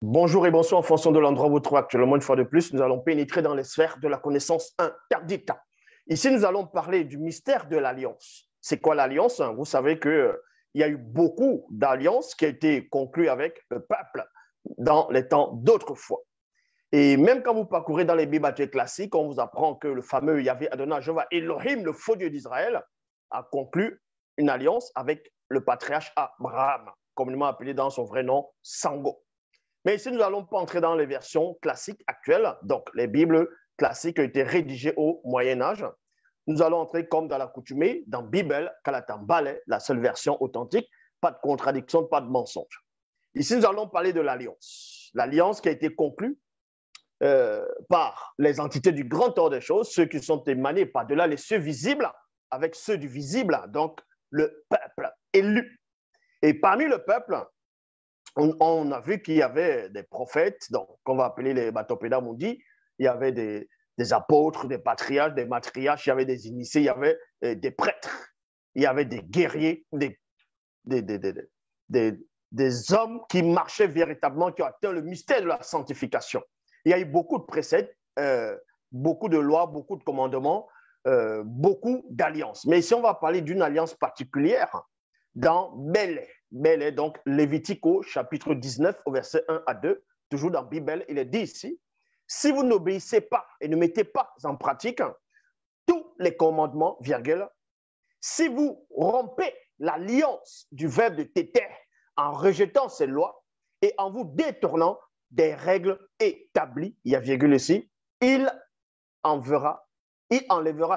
Bonjour et bonsoir en fonction de l'endroit où vous trouvez actuellement. Une fois de plus, nous allons pénétrer dans les sphères de la connaissance interdite. Ici, nous allons parler du mystère de l'alliance. C'est quoi l'alliance? Vous savez qu'il y a eu beaucoup d'alliances qui ont été conclues avec le peuple dans les temps d'autrefois. Et même quand vous parcourez dans les Bibles classiques, on vous apprend que le fameux Yahvé Adonai Jéhovah Elohim, le faux Dieu d'Israël, a conclu une alliance avec le patriarche Abraham, communément appelé dans son vrai nom Sango. Mais ici, nous n'allons pas entrer dans les versions classiques actuelles. Donc, les Bibles classiques ont été rédigées au Moyen-Âge. Nous allons entrer comme dans l'accoutumée, dans Bible, Kalatambale, la seule version authentique. Pas de contradiction, pas de mensonge. Ici, nous allons parler de l'alliance. L'alliance qui a été conclue par les entités du grand ordre des choses, ceux qui sont émanés par-delà les cieux visibles avec ceux du visible, donc le peuple élu. Et parmi le peuple, on a vu qu'il y avait des prophètes, donc qu'on va appeler les Batopéda Mundi, il y avait des apôtres, des patriarches, des matriarches, il y avait des initiés, il y avait des prêtres, il y avait des guerriers, des hommes qui marchaient véritablement, qui ont atteint le mystère de la sanctification. Il y a eu beaucoup de préceptes, beaucoup de lois, beaucoup de commandements, beaucoup d'alliances. Mais ici, on va parler d'une alliance particulière dans Bélé, donc Lévitico, chapitre 19, au verset 1 à 2, toujours dans Bible, il est dit ici, si vous n'obéissez pas et ne mettez pas en pratique tous les commandements, virgule, si vous rompez l'alliance du verbe de téter en rejetant ces lois et en vous détournant des règles établies, il y a virgule ici, il enlèvera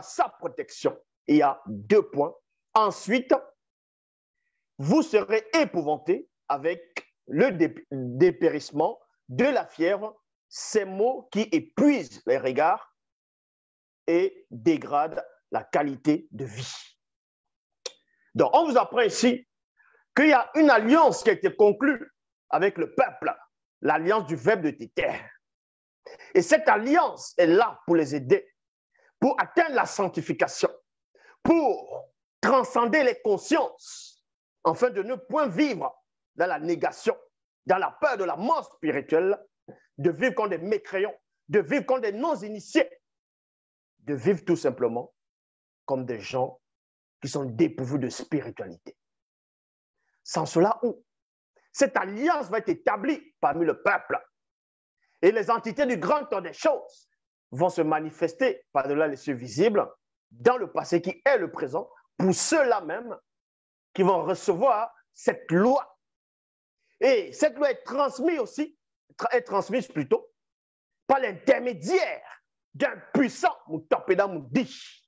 sa protection. Il y a 2 points. Ensuite, vous serez épouvantés avec le dépérissement de la fièvre, ces mots qui épuisent les regards et dégradent la qualité de vie. Donc, on vous apprend ici qu'il y a une alliance qui a été conclue avec le peuple, l'alliance du verbe de téter. Et cette alliance est là pour les aider, pour atteindre la sanctification, pour transcender les consciences, afin de ne point vivre dans la négation, dans la peur de la mort spirituelle, de vivre comme des mécréants, de vivre comme des non-initiés, de vivre tout simplement comme des gens qui sont dépourvus de spiritualité. Sans cela, où cette alliance va être établie parmi le peuple et les entités du grand temps des choses vont se manifester par-delà les cieux visibles dans le passé qui est le présent pour ceux-là même qui vont recevoir cette loi. Et cette loi est transmise plutôt par l'intermédiaire d'un puissant Moutapeda Moudi,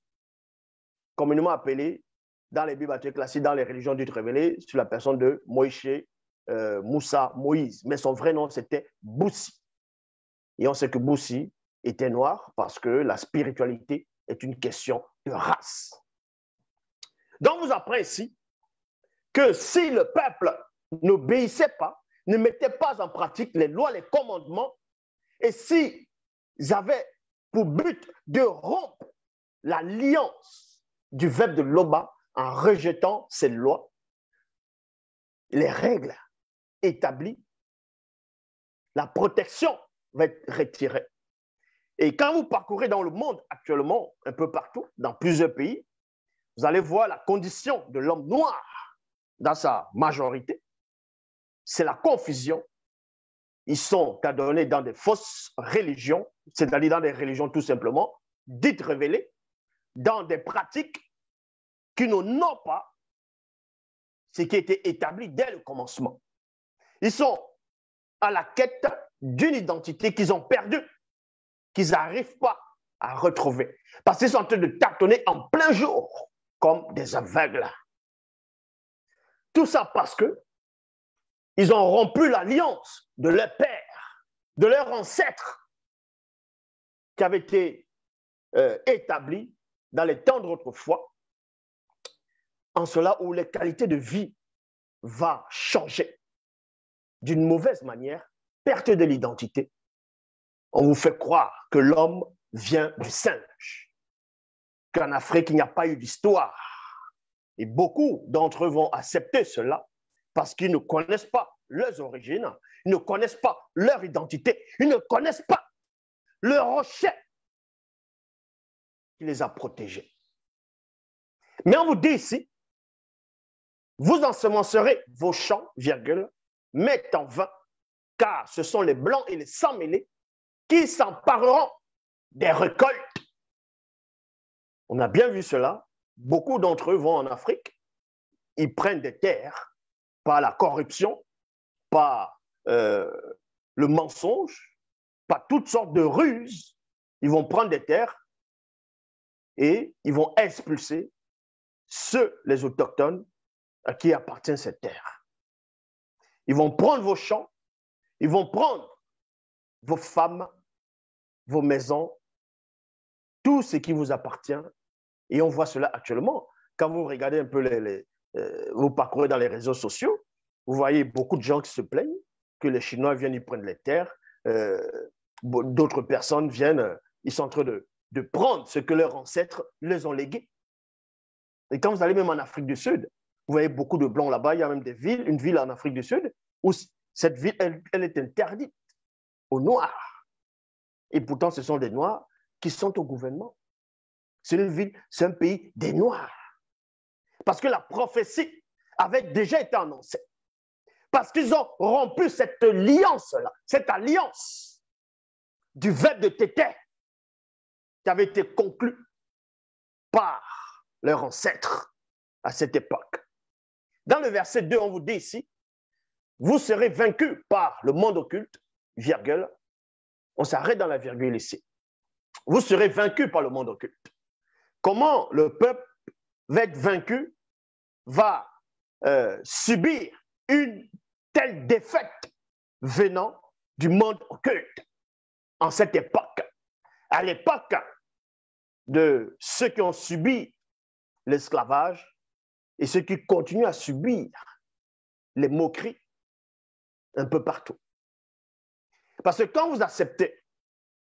communément appelé dans les Bibles classiques, dans les religions dites révélées, sur la personne de Moïse, Moussa, Moïse. Mais son vrai nom, c'était Boussi. Et on sait que Boussi était noir parce que la spiritualité est une question de race. Donc, on vous apprend ici que si le peuple n'obéissait pas, ne mettait pas en pratique les lois, les commandements, et s'ils avaient pour but de rompre l'alliance du verbe de Loba en rejetant ces lois, les règles établies, la protection va être retirée. Et quand vous parcourez dans le monde actuellement, un peu partout, dans plusieurs pays, vous allez voir la condition de l'homme noir dans sa majorité. C'est la confusion. Ils sont adonnés dans des fausses religions, c'est-à-dire dans des religions tout simplement dites révélées, dans des pratiques qui n'ont pas ce qui a été établi dès le commencement. Ils sont à la quête d'une identité qu'ils ont perdue, qu'ils n'arrivent pas à retrouver, parce qu'ils sont en train de tâtonner en plein jour, comme des aveugles. Tout ça parce qu'ils ont rompu l'alliance de leur père, de leur ancêtre, qui avait été établie dans les temps d'autrefois, en cela où les qualités de vie vont changer d'une mauvaise manière, perte de l'identité. On vous fait croire que l'homme vient du singe, qu'en Afrique, il n'y a pas eu d'histoire. Et beaucoup d'entre eux vont accepter cela parce qu'ils ne connaissent pas leurs origines, ils ne connaissent pas leur identité, ils ne connaissent pas le rocher qui les a protégés. Mais on vous dit ici, vous ensemencerez vos champs, virgule, mettent en vain, car ce sont les blancs et les sans-mêlés qui s'empareront des récoltes. On a bien vu cela. Beaucoup d'entre eux vont en Afrique, ils prennent des terres par la corruption, par le mensonge, par toutes sortes de ruses. Ils vont prendre des terres et ils vont expulser ceux, les autochtones, à qui appartient cette terre. Ils vont prendre vos champs, ils vont prendre vos femmes, vos maisons, tout ce qui vous appartient. Et on voit cela actuellement. Quand vous regardez un peu, vous parcourez dans les réseaux sociaux, vous voyez beaucoup de gens qui se plaignent que les Chinois viennent y prendre les terres. D'autres personnes viennent, ils sont en train de prendre ce que leurs ancêtres les ont légué. Et quand vous allez même en Afrique du Sud, vous voyez beaucoup de blancs là-bas. Il y a même des villes, une ville en Afrique du Sud, où cette ville, elle est interdite aux Noirs. Et pourtant, ce sont des Noirs qui sont au gouvernement. C'est une ville, c'est un pays des Noirs. Parce que la prophétie avait déjà été annoncée. Parce qu'ils ont rompu cette alliance-là, cette alliance du verbe de Tété qui avait été conclue par leurs ancêtres à cette époque. Dans le verset 2, on vous dit ici, vous serez vaincus par le monde occulte, virgule, on s'arrête dans la virgule ici. Vous serez vaincus par le monde occulte. Comment le peuple va être vaincu, va subir une telle défaite venant du monde occulte en cette époque. À l'époque de ceux qui ont subi l'esclavage et ceux qui continuent à subir les moqueries un peu partout. Parce que quand vous acceptez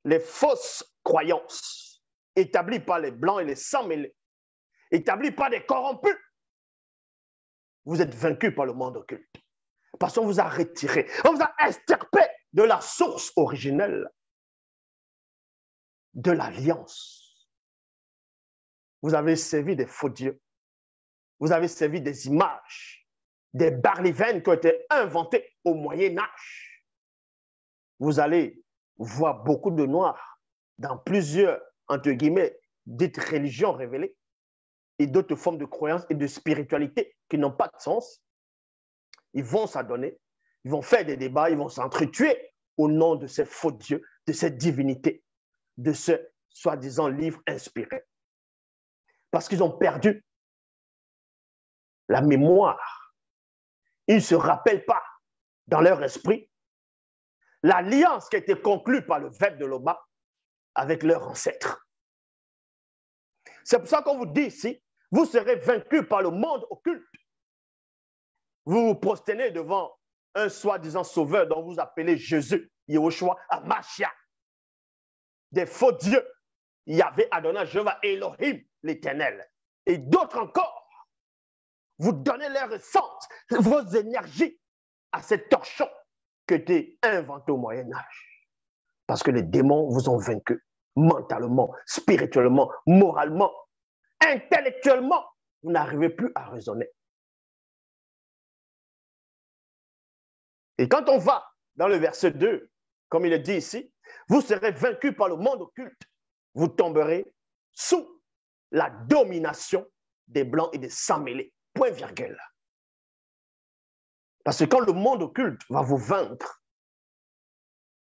les fausses croyances établies par les blancs et les sans-mêlés, établies par des corrompus, vous êtes vaincus par le monde occulte. Parce qu'on vous a retiré, on vous a extirpé de la source originelle de l'alliance. Vous avez servi des faux dieux, vous avez servi des images, des barlivènes qui ont été inventés au Moyen-Âge. Vous allez voir beaucoup de Noirs dans plusieurs, entre guillemets, dites religions révélées et d'autres formes de croyances et de spiritualité qui n'ont pas de sens. Ils vont s'adonner, ils vont faire des débats, ils vont s'entretuer au nom de ces faux dieux, de cette divinité, de ce soi-disant livre inspiré. Parce qu'ils ont perdu la mémoire. Ils ne se rappellent pas dans leur esprit l'alliance qui a été conclue par le Verbe de l'Oba avec leurs ancêtres. C'est pour ça qu'on vous dit ici, vous serez vaincus par le monde occulte. Vous vous prosternez devant un soi-disant sauveur dont vous appelez Jésus, Yahushua, Amashia. Des faux dieux, Yahvé, Adonai, Jéhovah, Elohim, l'Éternel. Et d'autres encore. Vous donnez leur essence, vos énergies à cet torchon qui a été inventé au Moyen-Âge. Parce que les démons vous ont vaincus mentalement, spirituellement, moralement, intellectuellement. Vous n'arrivez plus à raisonner. Et quand on va dans le verset 2, comme il est dit ici, vous serez vaincus par le monde occulte. Vous tomberez sous la domination des blancs et des sans-mêlés. Point virgule. Parce que quand le monde occulte va vous vaincre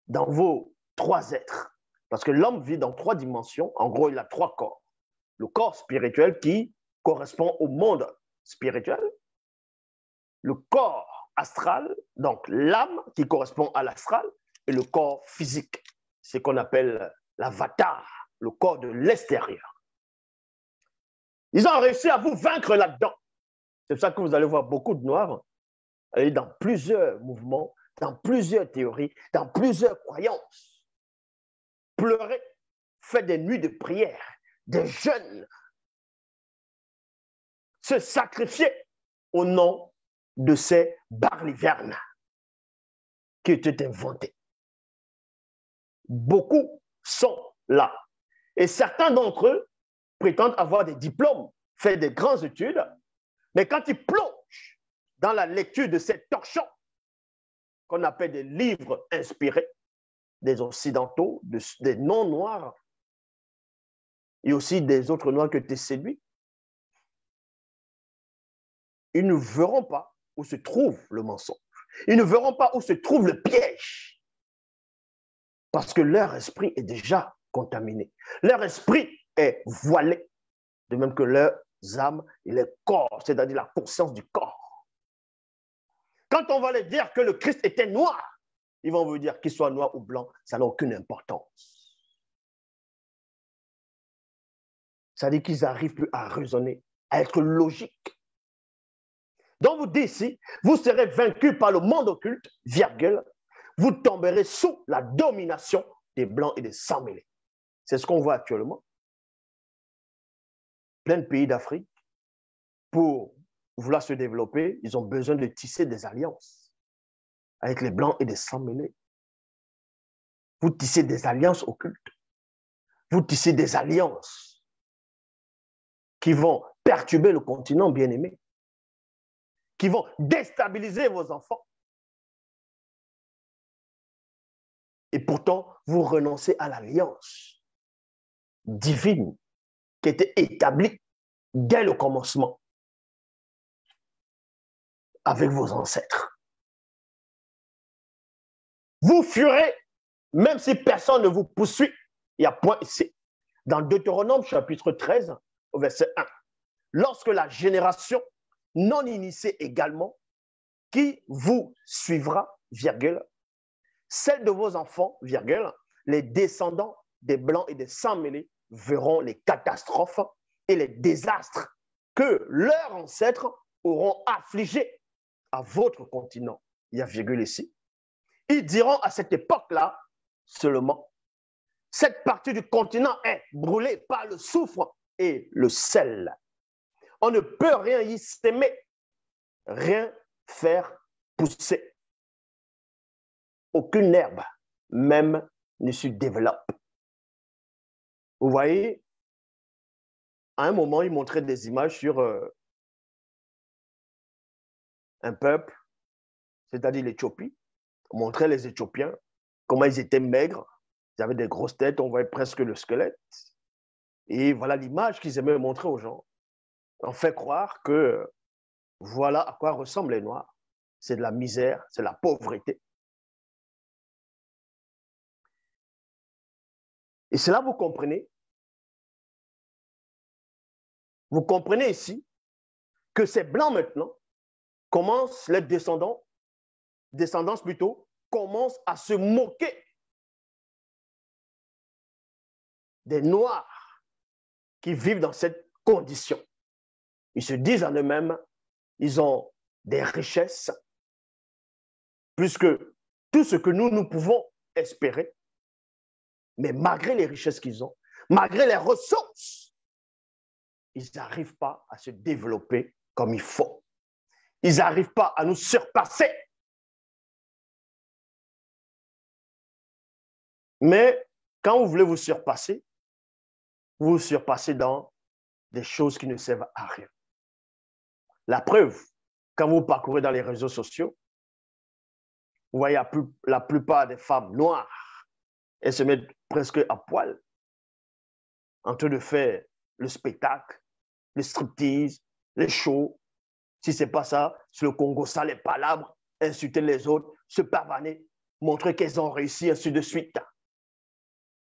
dans vos trois êtres, parce que l'homme vit dans trois dimensions, en gros, il a trois corps. Le corps spirituel qui correspond au monde spirituel, le corps astral, donc l'âme qui correspond à l'astral, et le corps physique, ce qu'on appelle l'avatar, le corps de l'extérieur. Ils ont réussi à vous vaincre là-dedans. C'est pour ça que vous allez voir beaucoup de Noirs aller dans plusieurs mouvements, dans plusieurs théories, dans plusieurs croyances. Pleurer, faire des nuits de prière, des jeûnes, se sacrifier au nom de ces balivernes qui étaient inventés. Beaucoup sont là. Et certains d'entre eux prétendent avoir des diplômes, fait des grandes études, mais quand ils plongent dans la lecture de ces torchons qu'on appelle des livres inspirés des Occidentaux, des non-noirs, et aussi des autres noirs qui étaient séduits, ils ne verront pas où se trouve le mensonge. Ils ne verront pas où se trouve le piège. Parce que leur esprit est déjà contaminé. Leur esprit est voilé, de même que leurs âmes et les corps, c'est-à-dire la conscience du corps. Quand on va leur dire que le Christ était noir, ils vont vous dire qu'il soit noir ou blanc, ça n'a aucune importance. Ça veut dire qu'ils n'arrivent plus à raisonner, à être logiques. Donc vous dites ici, vous serez vaincus par le monde occulte, virgule, vous tomberez sous la domination des blancs et des sans-mêlés. C'est ce qu'on voit actuellement. Plein de pays d'Afrique, pour vouloir se développer, ils ont besoin de tisser des alliances avec les blancs et les sans-mêlés. Vous tissez des alliances occultes. Vous tissez des alliances qui vont perturber le continent bien-aimé, qui vont déstabiliser vos enfants. Et pourtant, vous renoncez à l'alliance divine qui était établie dès le commencement avec vos ancêtres. Vous fuirez, même si personne ne vous poursuit. Il y a point ici. Dans Deutéronome chapitre 13, au verset 1. Lorsque la génération non initiée également, qui vous suivra, virgule, celle de vos enfants, virgule, les descendants des blancs et des sans-mêlés verront les catastrophes et les désastres que leurs ancêtres auront affligés à votre continent. Il y a virgule ici. Ils diront à cette époque-là seulement, cette partie du continent est brûlée par le soufre et le sel. On ne peut rien y s'aimer, rien faire pousser. Aucune herbe même ne se développe. Vous voyez, à un moment, il montrait des images sur un peuple, c'est-à-dire l'Éthiopie. On montrait les Éthiopiens, comment ils étaient maigres, ils avaient des grosses têtes, on voyait presque le squelette. Et voilà l'image qu'ils aimaient montrer aux gens. On fait croire que voilà à quoi ressemblent les Noirs. C'est de la misère, c'est la pauvreté. Et cela, vous comprenez ici que ces Blancs maintenant commencent, les descendance plutôt, commencent à se moquer des Noirs qui vivent dans cette condition. Ils se disent en eux-mêmes, ils ont des richesses, plus que tout ce que nous pouvons espérer. Mais malgré les richesses qu'ils ont, malgré les ressources, ils n'arrivent pas à se développer comme il faut. Ils n'arrivent pas à nous surpasser. Mais quand vous voulez vous surpasser dans des choses qui ne servent à rien. La preuve, quand vous parcourez dans les réseaux sociaux, vous voyez la plupart des femmes noires, elles se mettent presque à poil en train de faire le spectacle, le striptease, les shows. Si ce n'est pas ça, c'est le Congo, ça, les palabres, insulter les autres, se pavaner, montrer qu'elles ont réussi, ainsi de suite.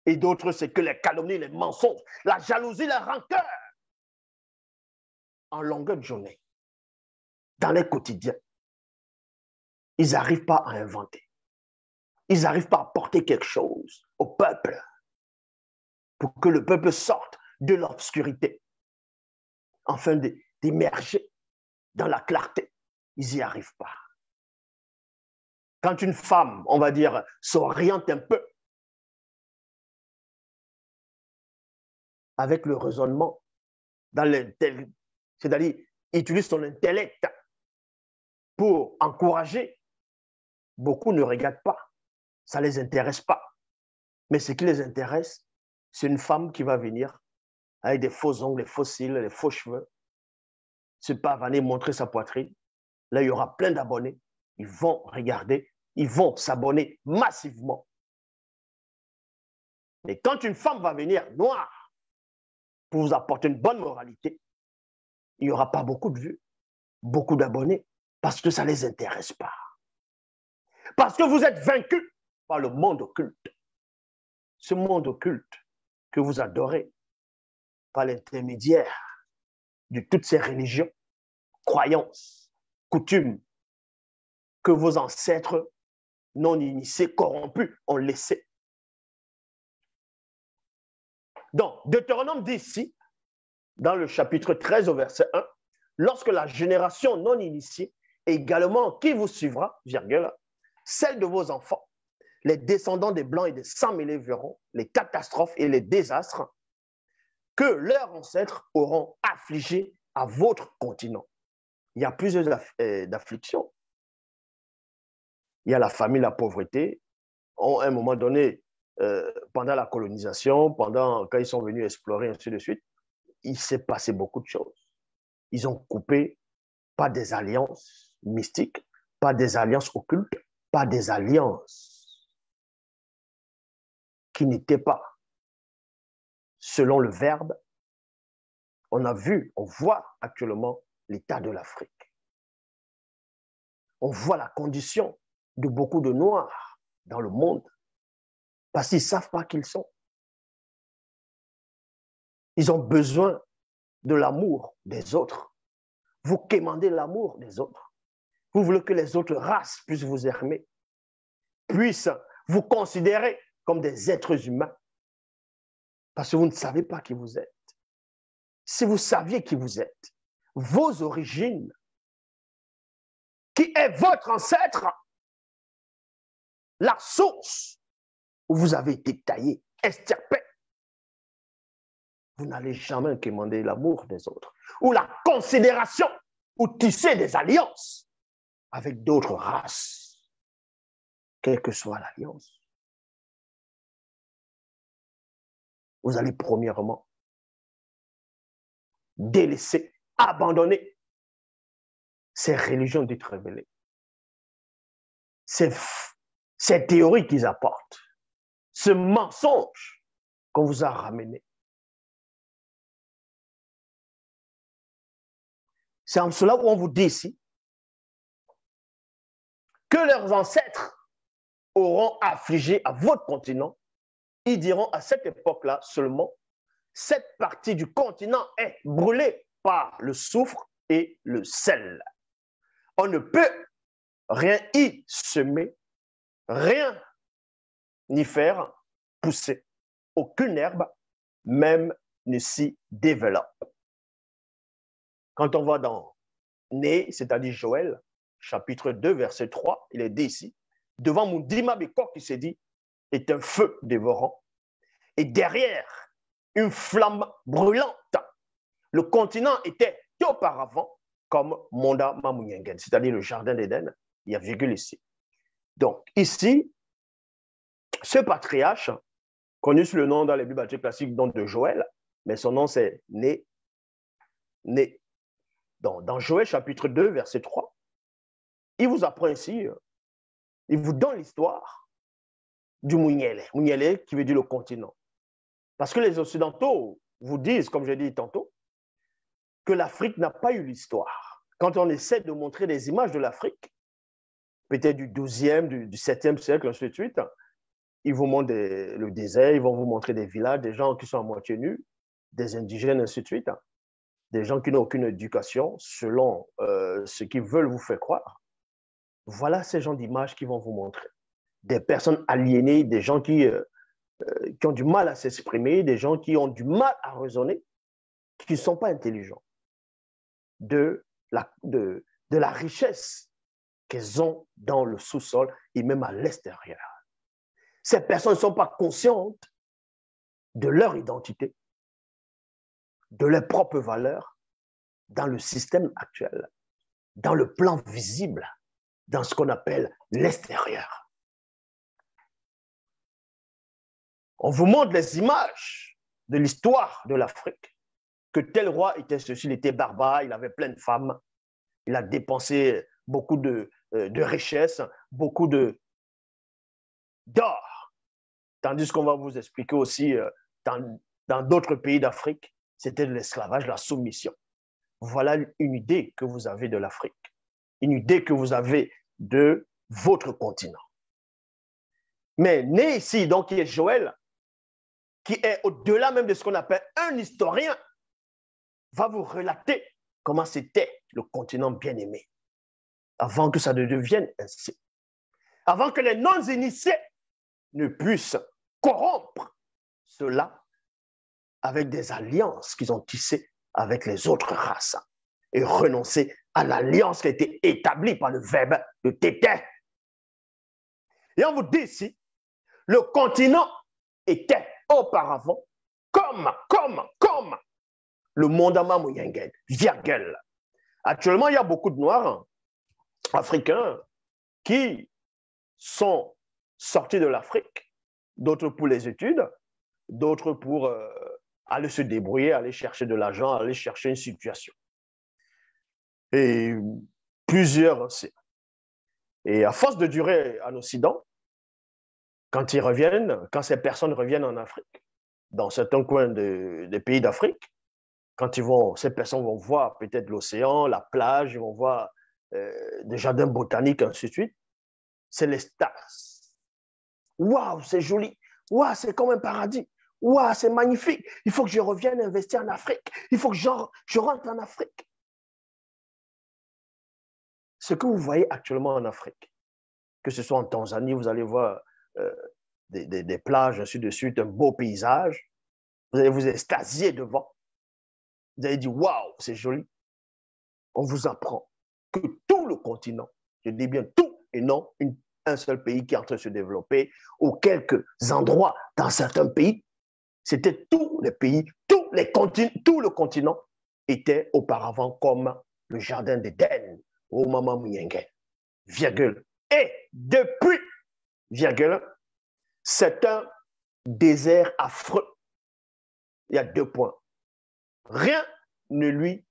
Et d'autres, c'est que les calomnies, les mensonges, la jalousie, la rancœur. En longueur de journée, dans les quotidiens, ils n'arrivent pas à inventer. Ils n'arrivent pas à apporter quelque chose au peuple pour que le peuple sorte de l'obscurité, afin d'émerger dans la clarté. Ils n'y arrivent pas. Quand une femme, on va dire, s'oriente un peu avec le raisonnement, dans c'est-à-dire utilise son intellect pour encourager, beaucoup ne regardent pas. Ça ne les intéresse pas. Mais ce qui les intéresse, c'est une femme qui va venir avec des faux ongles, des faux cils, des faux cheveux, se pavaner, montrer sa poitrine. Là, il y aura plein d'abonnés. Ils vont regarder, ils vont s'abonner massivement. Mais quand une femme va venir noire pour vous apporter une bonne moralité, il n'y aura pas beaucoup de vues, beaucoup d'abonnés, parce que ça ne les intéresse pas. Parce que vous êtes vaincus par le monde occulte. Ce monde occulte que vous adorez par l'intermédiaire de toutes ces religions, croyances, coutumes que vos ancêtres non initiés, corrompus, ont laissé. Donc, Deutéronome dit ici, dans le chapitre 13 au verset 1, lorsque la génération non initiée, également qui vous suivra, virgule, celle de vos enfants, les descendants des Blancs et des sans-mêlés verront les catastrophes et les désastres que leurs ancêtres auront affligés à votre continent. Il y a plusieurs afflictions. Il y a la famine, la pauvreté. À un moment donné, pendant la colonisation, quand ils sont venus explorer, ainsi de suite, il s'est passé beaucoup de choses. Ils ont coupé, pas des alliances mystiques, pas des alliances occultes, pas des alliances qui n'étaient pas selon le Verbe. On a vu, on voit actuellement l'état de l'Afrique. On voit la condition de beaucoup de Noirs dans le monde parce qu'ils ne savent pas qui ils sont. Ils ont besoin de l'amour des autres. Vous quémandez l'amour des autres. Vous voulez que les autres races puissent vous aimer, puissent vous considérer comme des êtres humains parce que vous ne savez pas qui vous êtes. Si vous saviez qui vous êtes, vos origines, qui est votre ancêtre, la source où vous avez été taillé, extirpé, vous n'allez jamais quémander l'amour des autres ou la considération ou tisser des alliances avec d'autres races, quelle que soit l'alliance. Vous allez premièrement délaisser, abandonner ces religions dites révélées, ces théories qu'ils apportent, ce mensonge qu'on vous a ramené. C'est en cela où on vous dit ici que leurs ancêtres auront affligé à votre continent. Ils diront à cette époque-là seulement, cette partie du continent est brûlée par le soufre et le sel. On ne peut rien y semer, rien ni faire pousser. Aucune herbe même ne s'y développe. Quand on va dans Né, c'est-à-dire Joël, chapitre 2, verset 3, il est dit ici, devant mon dimabécor qui s'est dit, est un feu dévorant, et derrière, une flamme brûlante. Le continent était auparavant comme Monda Mamounyengen, c'est-à-dire le jardin d'Éden. Il y a virgule ici. Donc, ici, ce patriarche, connu sous le nom dans les bibliothèques classiques de Joël, mais son nom c'est Né. Dans Joël chapitre 2, verset 3, il vous apprend ici, il vous donne l'histoire du Mounyele. Mounyele qui veut dire le continent. Parce que les Occidentaux vous disent, comme je dit tantôt, que l'Afrique n'a pas eu l'histoire. Quand on essaie de montrer des images de l'Afrique, peut-être du 12e, du 7e siècle, ainsi de suite, ils vous montrent le désert, ils vont vous montrer des villages, des gens qui sont à moitié nus, des indigènes, ainsi de suite, des gens qui n'ont aucune éducation selon ce qu'ils veulent vous faire croire. Voilà ces gens d'images qui vont vous montrer. Des personnes aliénées, des gens qui ont du mal à s'exprimer, des gens qui ont du mal à raisonner, qui ne sont pas intelligents de la richesse qu'elles ont dans le sous-sol et même à l'extérieur. Ces personnes ne sont pas conscientes de leur identité, de leurs propres valeurs dans le système actuel. dans le plan visible, dans ce qu'on appelle l'extérieur. On vous montre les images de l'histoire de l'Afrique, que tel roi était ceci, il était barbare, il avait plein de femmes, il a dépensé beaucoup de richesses, beaucoup d'or. Tandis qu'on va vous expliquer aussi, dans d'autres pays d'Afrique, c'était de l'esclavage, la soumission. Voilà une idée que vous avez de l'Afrique, une idée que vous avez de votre continent. Mais né ici, donc, qui est Joël, qui est au-delà même de ce qu'on appelle un historien, va vous relater comment c'était le continent bien-aimé, avant que ça ne devienne ainsi. Avant que les non-initiés ne puissent corrompre cela avec des alliances qu'ils ont tissées avec les autres races et renoncer à l'alliance qui a été établie par le verbe de tété. Et on vous dit ici, le continent était auparavant comme le Mondama Moyengen, virgule. Actuellement, il y a beaucoup de Noirs africains qui sont sortis de l'Afrique, d'autres pour les études, d'autres pour aller se débrouiller, aller chercher de l'argent, aller chercher une situation. Et plusieurs aussi. Et à force de durer en Occident, quand ils reviennent, quand ces personnes reviennent en Afrique, dans certains coins des pays d'Afrique, quand ces personnes vont voir peut-être l'océan, la plage, ils vont voir des jardins botaniques, ainsi de suite, c'est l'extase. Waouh, c'est joli. Waouh, c'est comme un paradis. Waouh, c'est magnifique. Il faut que je revienne investir en Afrique. Il faut que je rentre en Afrique. Ce que vous voyez actuellement en Afrique, que ce soit en Tanzanie, vous allez voir des plages, ainsi de suite, un beau paysage. Vous allez vous extasier devant. Vous allez dire, waouh, c'est joli. On vous apprend que tout le continent, je dis bien tout, et non un seul pays qui est en train de se développer, ou quelques endroits dans certains pays, c'était tous les pays, tout le continent était auparavant comme le jardin d'Éden, au Mama Muyenge, virgule. Et depuis, virgule, c'est un désert affreux. Il y a 2 points. Rien ne lui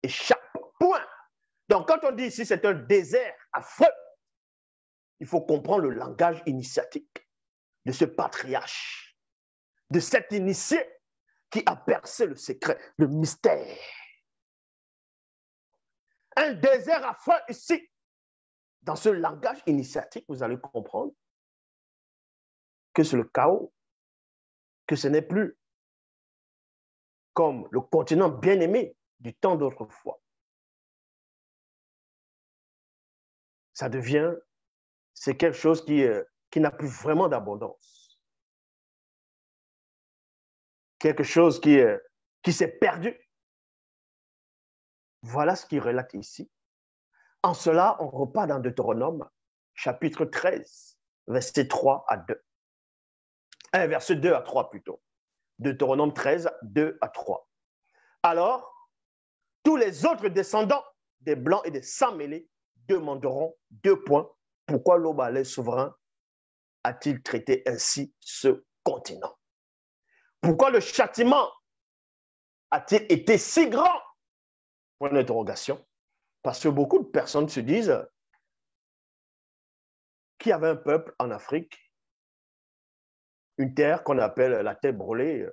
échappe. Point. Donc, quand on dit ici c'est un désert affreux, il faut comprendre le langage initiatique de ce patriarche, de cet initié qui a percé le secret, le mystère. Un désert affreux ici. Dans ce langage initiatique, vous allez comprendre que c'est le chaos, que ce n'est plus comme le continent bien-aimé du temps d'autrefois. Ça devient, c'est quelque chose qui n'a plus vraiment d'abondance. Quelque chose qui s'est perdu. Voilà ce qu'il relate ici. En cela, on repart dans Deutéronome, chapitre 13, verset 3 à 2. Verset 2 à 3 plutôt. Deutéronome 13, 2 à 3. Alors, tous les autres descendants des Blancs et des Sans-Mêlés demanderont 2 points. Pourquoi l'Obalais souverain a-t-il traité ainsi ce continent? Pourquoi le châtiment a-t-il été si grand? Point d'interrogation. Parce que beaucoup de personnes se disent qu'il y avait un peuple en Afrique, une terre qu'on appelle la terre brûlée,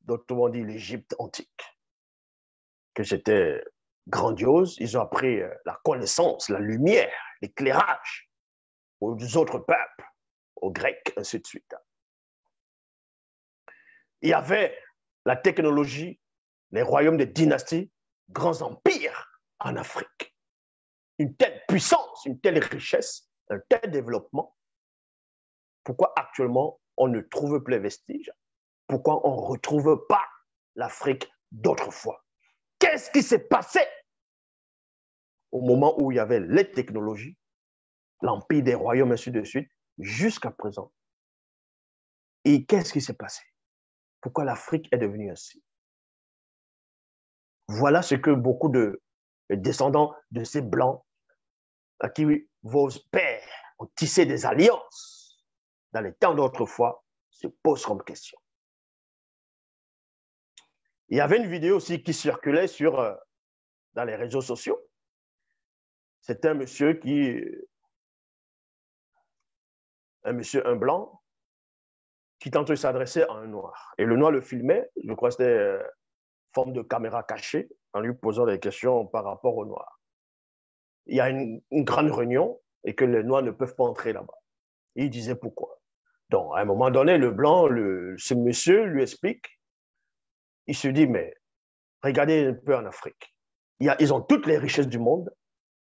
d'autres on dit l'Égypte antique, que c'était grandiose. Ils ont appris la connaissance, la lumière, l'éclairage aux autres peuples, aux Grecs, ainsi de suite. Il y avait la technologie, les royaumes de dynasties, grands empires en Afrique. Une telle puissance, une telle richesse, un tel développement. Pourquoi actuellement on ne trouve plus les vestiges? Pourquoi on ne retrouve pas l'Afrique d'autrefois? Qu'est-ce qui s'est passé au moment où il y avait les technologies, l'empire des royaumes, ainsi de suite, jusqu'à présent? Et qu'est-ce qui s'est passé? Pourquoi l'Afrique est devenue ainsi? Voilà ce que beaucoup de les descendants de ces Blancs à qui vos pères ont tissé des alliances dans les temps d'autrefois se posent comme question. Il y avait une vidéo aussi qui circulait dans les réseaux sociaux. C'était un monsieur, un blanc, qui tentait de s'adresser à un noir. Et le noir le filmait, je crois que c'était forme de caméra cachée, en lui posant des questions par rapport au noir. Il y a une grande réunion et que les noirs ne peuvent pas entrer là-bas. Il disait pourquoi. Donc, à un moment donné, le blanc, ce monsieur lui explique. Il se dit, mais regardez un peu en Afrique. Ils ont toutes les richesses du monde,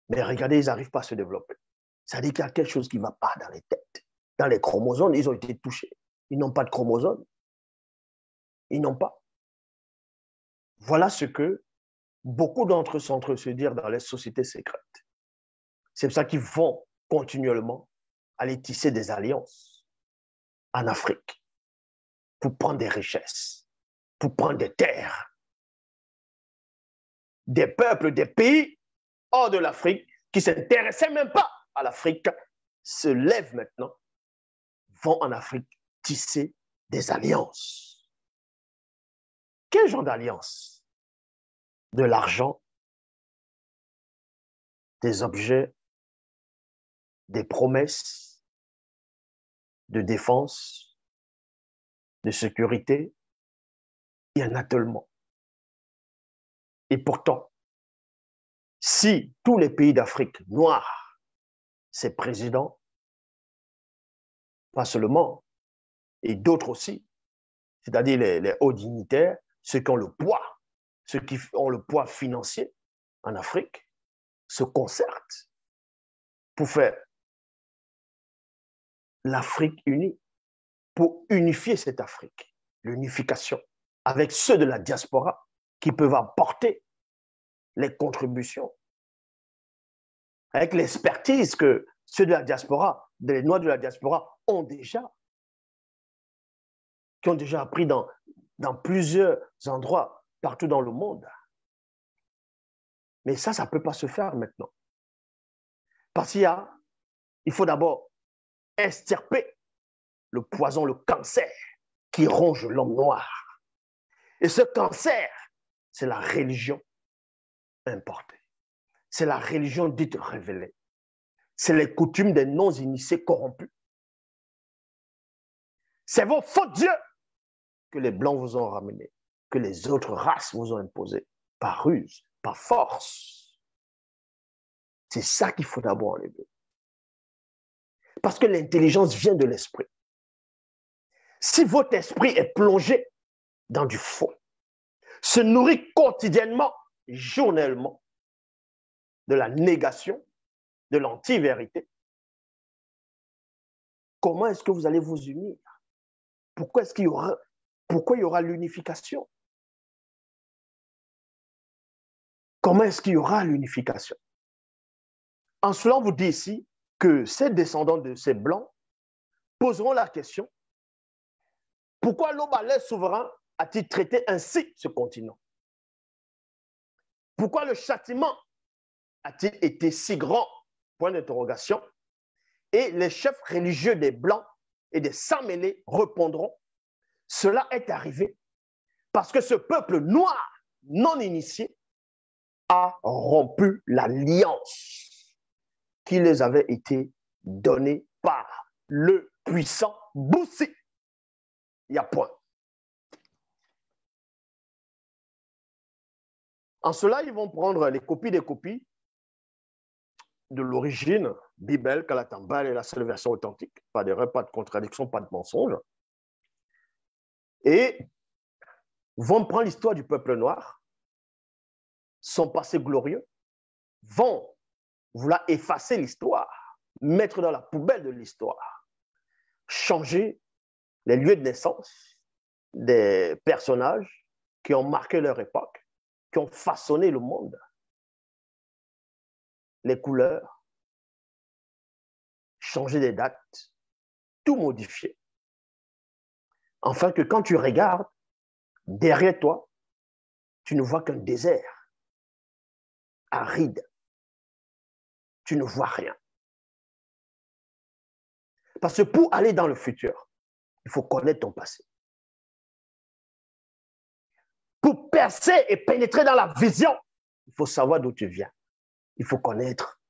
mais regardez, ils n'arrivent pas à se développer. Ça dit qu'il y a quelque chose qui ne va pas dans les têtes. Dans les chromosomes, ils ont été touchés. Ils n'ont pas de chromosomes. Ils n'ont pas. Voilà ce que beaucoup d'entre eux sont en train de se dire dans les sociétés secrètes. C'est pour ça qu'ils vont continuellement aller tisser des alliances en Afrique pour prendre des richesses, pour prendre des terres. Des peuples, des pays hors de l'Afrique qui ne s'intéressaient même pas à l'Afrique se lèvent maintenant, vont en Afrique tisser des alliances. Quel genre d'alliance? De l'argent, des objets, des promesses de défense, de sécurité. Il y en a tellement. Et pourtant, si tous les pays d'Afrique noirs, ces présidents, pas seulement, et d'autres aussi, c'est-à-dire les hauts dignitaires, ceux qui ont le poids, ceux qui ont le poids financier en Afrique, se concertent pour faire l'Afrique unie, pour unifier cette Afrique, l'unification, avec ceux de la diaspora qui peuvent apporter les contributions, avec l'expertise que ceux de la diaspora, les Noirs de la diaspora ont déjà, qui ont déjà appris dans plusieurs endroits partout dans le monde. Mais ça ne peut pas se faire maintenant. Parce qu'il faut d'abord extirper le poison, le cancer qui ronge l'homme noir. Et ce cancer, c'est la religion importée. C'est la religion dite révélée. C'est les coutumes des non-initiés corrompus. C'est vos faux dieux que les Blancs vous ont ramenés, que les autres races vous ont imposés, par ruse, par force. C'est ça qu'il faut d'abord enlever. Parce que l'intelligence vient de l'esprit. Si votre esprit est plongé dans du faux, se nourrit quotidiennement, journellement, de la négation, de l'anti-vérité, comment est-ce que vous allez vous unir? Pourquoi il y aura l'unification? Comment est-ce qu'il y aura l'unification? En cela, on vous dit ici que ces descendants de ces Blancs poseront la question: pourquoi l'Obalais souverain a-t-il traité ainsi ce continent? Pourquoi le châtiment a-t-il été si grand? Point d'interrogation. Et les chefs religieux des Blancs et des sans-mêlés répondront: cela est arrivé parce que ce peuple noir non initié a rompu l'alliance qui les avait été donnée par le puissant Boussi. Il y a point. En cela, ils vont prendre les copies des copies de l'origine, Bible, Kalatambal est la seule version authentique, pas d'erreur, pas de contradiction, pas de mensonge, et vont prendre l'histoire du peuple noir, son passé glorieux, vont vouloir effacer l'histoire, mettre dans la poubelle de l'histoire, changer les lieux de naissance des personnages qui ont marqué leur époque, qui ont façonné le monde, les couleurs, changer des dates, tout modifier. Enfin que quand tu regardes, derrière toi, tu ne vois qu'un désert. aride. Tu ne vois rien. Parce que pour aller dans le futur, il faut connaître ton passé. Pour percer et pénétrer dans la vision, il faut savoir d'où tu viens. Il faut connaître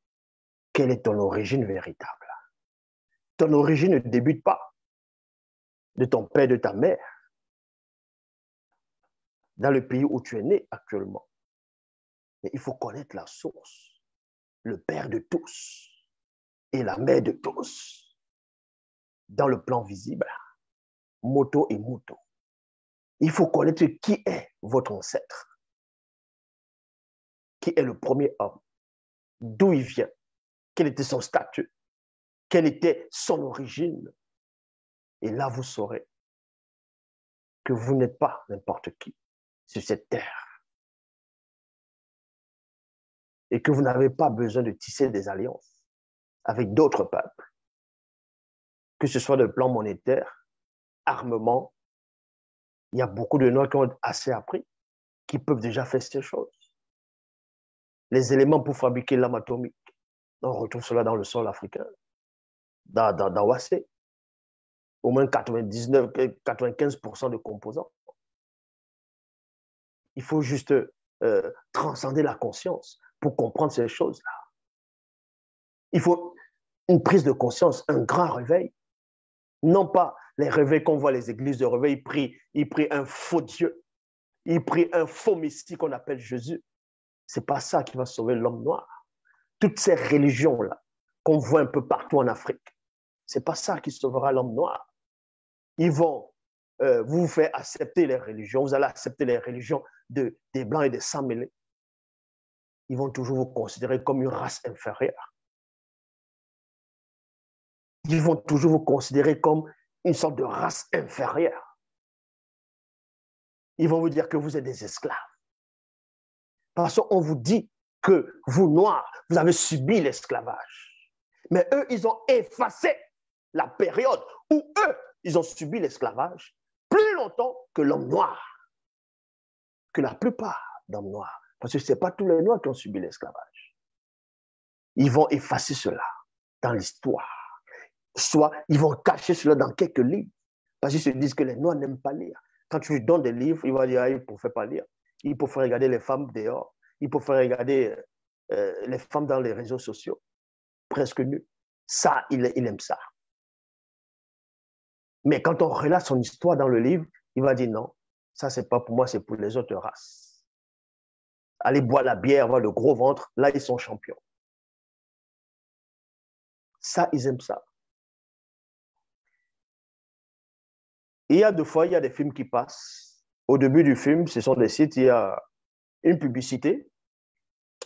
quelle est ton origine véritable. Ton origine ne débute pas de ton père, de ta mère, dans le pays où tu es né actuellement. Mais il faut connaître la source, le père de tous et la mère de tous, dans le plan visible, moto et moto. Il faut connaître qui est votre ancêtre, qui est le premier homme, d'où il vient, quel était son statut, quelle était son origine. Et là, vous saurez que vous n'êtes pas n'importe qui sur cette terre et que vous n'avez pas besoin de tisser des alliances avec d'autres peuples, que ce soit le plan monétaire, armement. Il y a beaucoup de Noirs qui ont assez appris, qui peuvent déjà faire ces choses. Les éléments pour fabriquer l'arme atomique, on retrouve cela dans le sol africain, dans Wassé. Au moins 95% de composants. Il faut juste transcender la conscience pour comprendre ces choses-là. Il faut une prise de conscience, un grand réveil. Non pas les réveils qu'on voit les églises de réveil, ils prient un faux Dieu, ils prient un faux Messie qu'on appelle Jésus. Ce n'est pas ça qui va sauver l'homme noir. Toutes ces religions-là qu'on voit un peu partout en Afrique, ce n'est pas ça qui sauvera l'homme noir. Ils vont vous faire accepter les religions, vous allez accepter les religions des Blancs et des sans-mêlés. Ils vont toujours vous considérer comme une race inférieure. Ils vont toujours vous considérer comme une sorte de race inférieure. Ils vont vous dire que vous êtes des esclaves. Parce qu'on vous dit que vous, Noirs, vous avez subi l'esclavage. Mais eux, ils ont effacé la période où eux, ils ont subi l'esclavage plus longtemps que l'homme noir, que la plupart d'hommes noirs. Parce que ce n'est pas tous les Noirs qui ont subi l'esclavage. Ils vont effacer cela dans l'histoire. Soit ils vont cacher cela dans quelques livres. Parce qu'ils se disent que les Noirs n'aiment pas lire. Quand tu lui donnes des livres, il va dire, il ne faut pas lire. Il faut faire regarder les femmes dehors. Il faut faire regarder les femmes dans les réseaux sociaux, presque nues. Ça, il aime ça. Mais quand on relate son histoire dans le livre, il va dire non, ça, c'est pas pour moi, c'est pour les autres races. Aller boire la bière, avoir le gros ventre, là, ils sont champions. Ça, ils aiment ça. Il y a deux fois, il y a des films qui passent. Au début du film, ce sont des sites, il y a une publicité.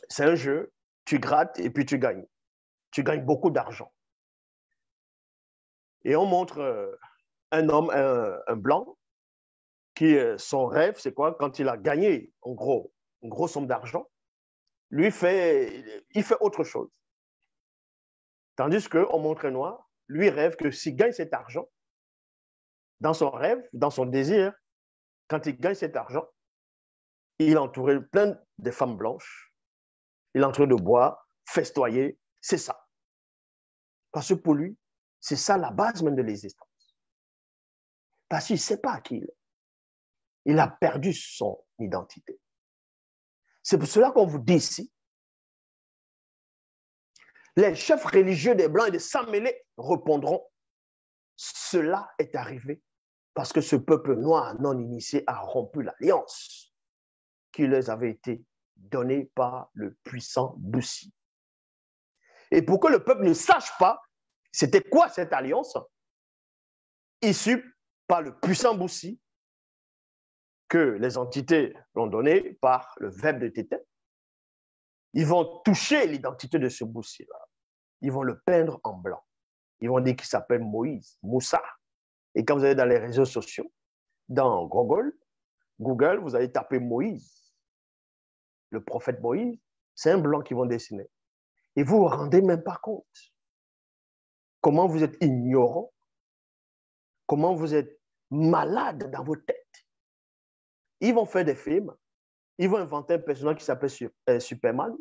C'est un jeu, tu grattes et puis tu gagnes. Tu gagnes beaucoup d'argent. Et on montre un homme, un blanc, qui, son rêve, c'est quoi? Quand il a gagné, en gros, une grosse somme d'argent, lui, il fait autre chose. Tandis qu'on montre un noir, lui rêve que s'il gagne cet argent, dans son rêve, dans son désir, quand il gagne cet argent, il est entouré plein de femmes blanches, il est en train de boire, festoyer, c'est ça. Parce que pour lui, c'est ça la base même de l'existence. Parce qu'il ne sait pas qui il est. Il a perdu son identité. C'est pour cela qu'on vous dit ici, les chefs religieux des Blancs et des sans-mêlés répondront, cela est arrivé parce que ce peuple noir non initié a rompu l'alliance qui leur avait été donnée par le puissant Boussi. Et pour que le peuple ne sache pas c'était quoi cette alliance issue par le puissant Boussi que les entités l'ont donnée par le verbe de Tété, ils vont toucher l'identité de ce Boussi-là. Ils vont le peindre en blanc. Ils vont dire qu'il s'appelle Moïse, Moussa. Et quand vous allez dans les réseaux sociaux, dans Google, vous allez taper Moïse, le prophète Moïse, c'est un blanc qu'ils vont dessiner. Et vous ne vous rendez même pas compte comment vous êtes ignorant, comment vous êtes malade dans vos têtes. Ils vont faire des films, ils vont inventer un personnage qui s'appelle Superman,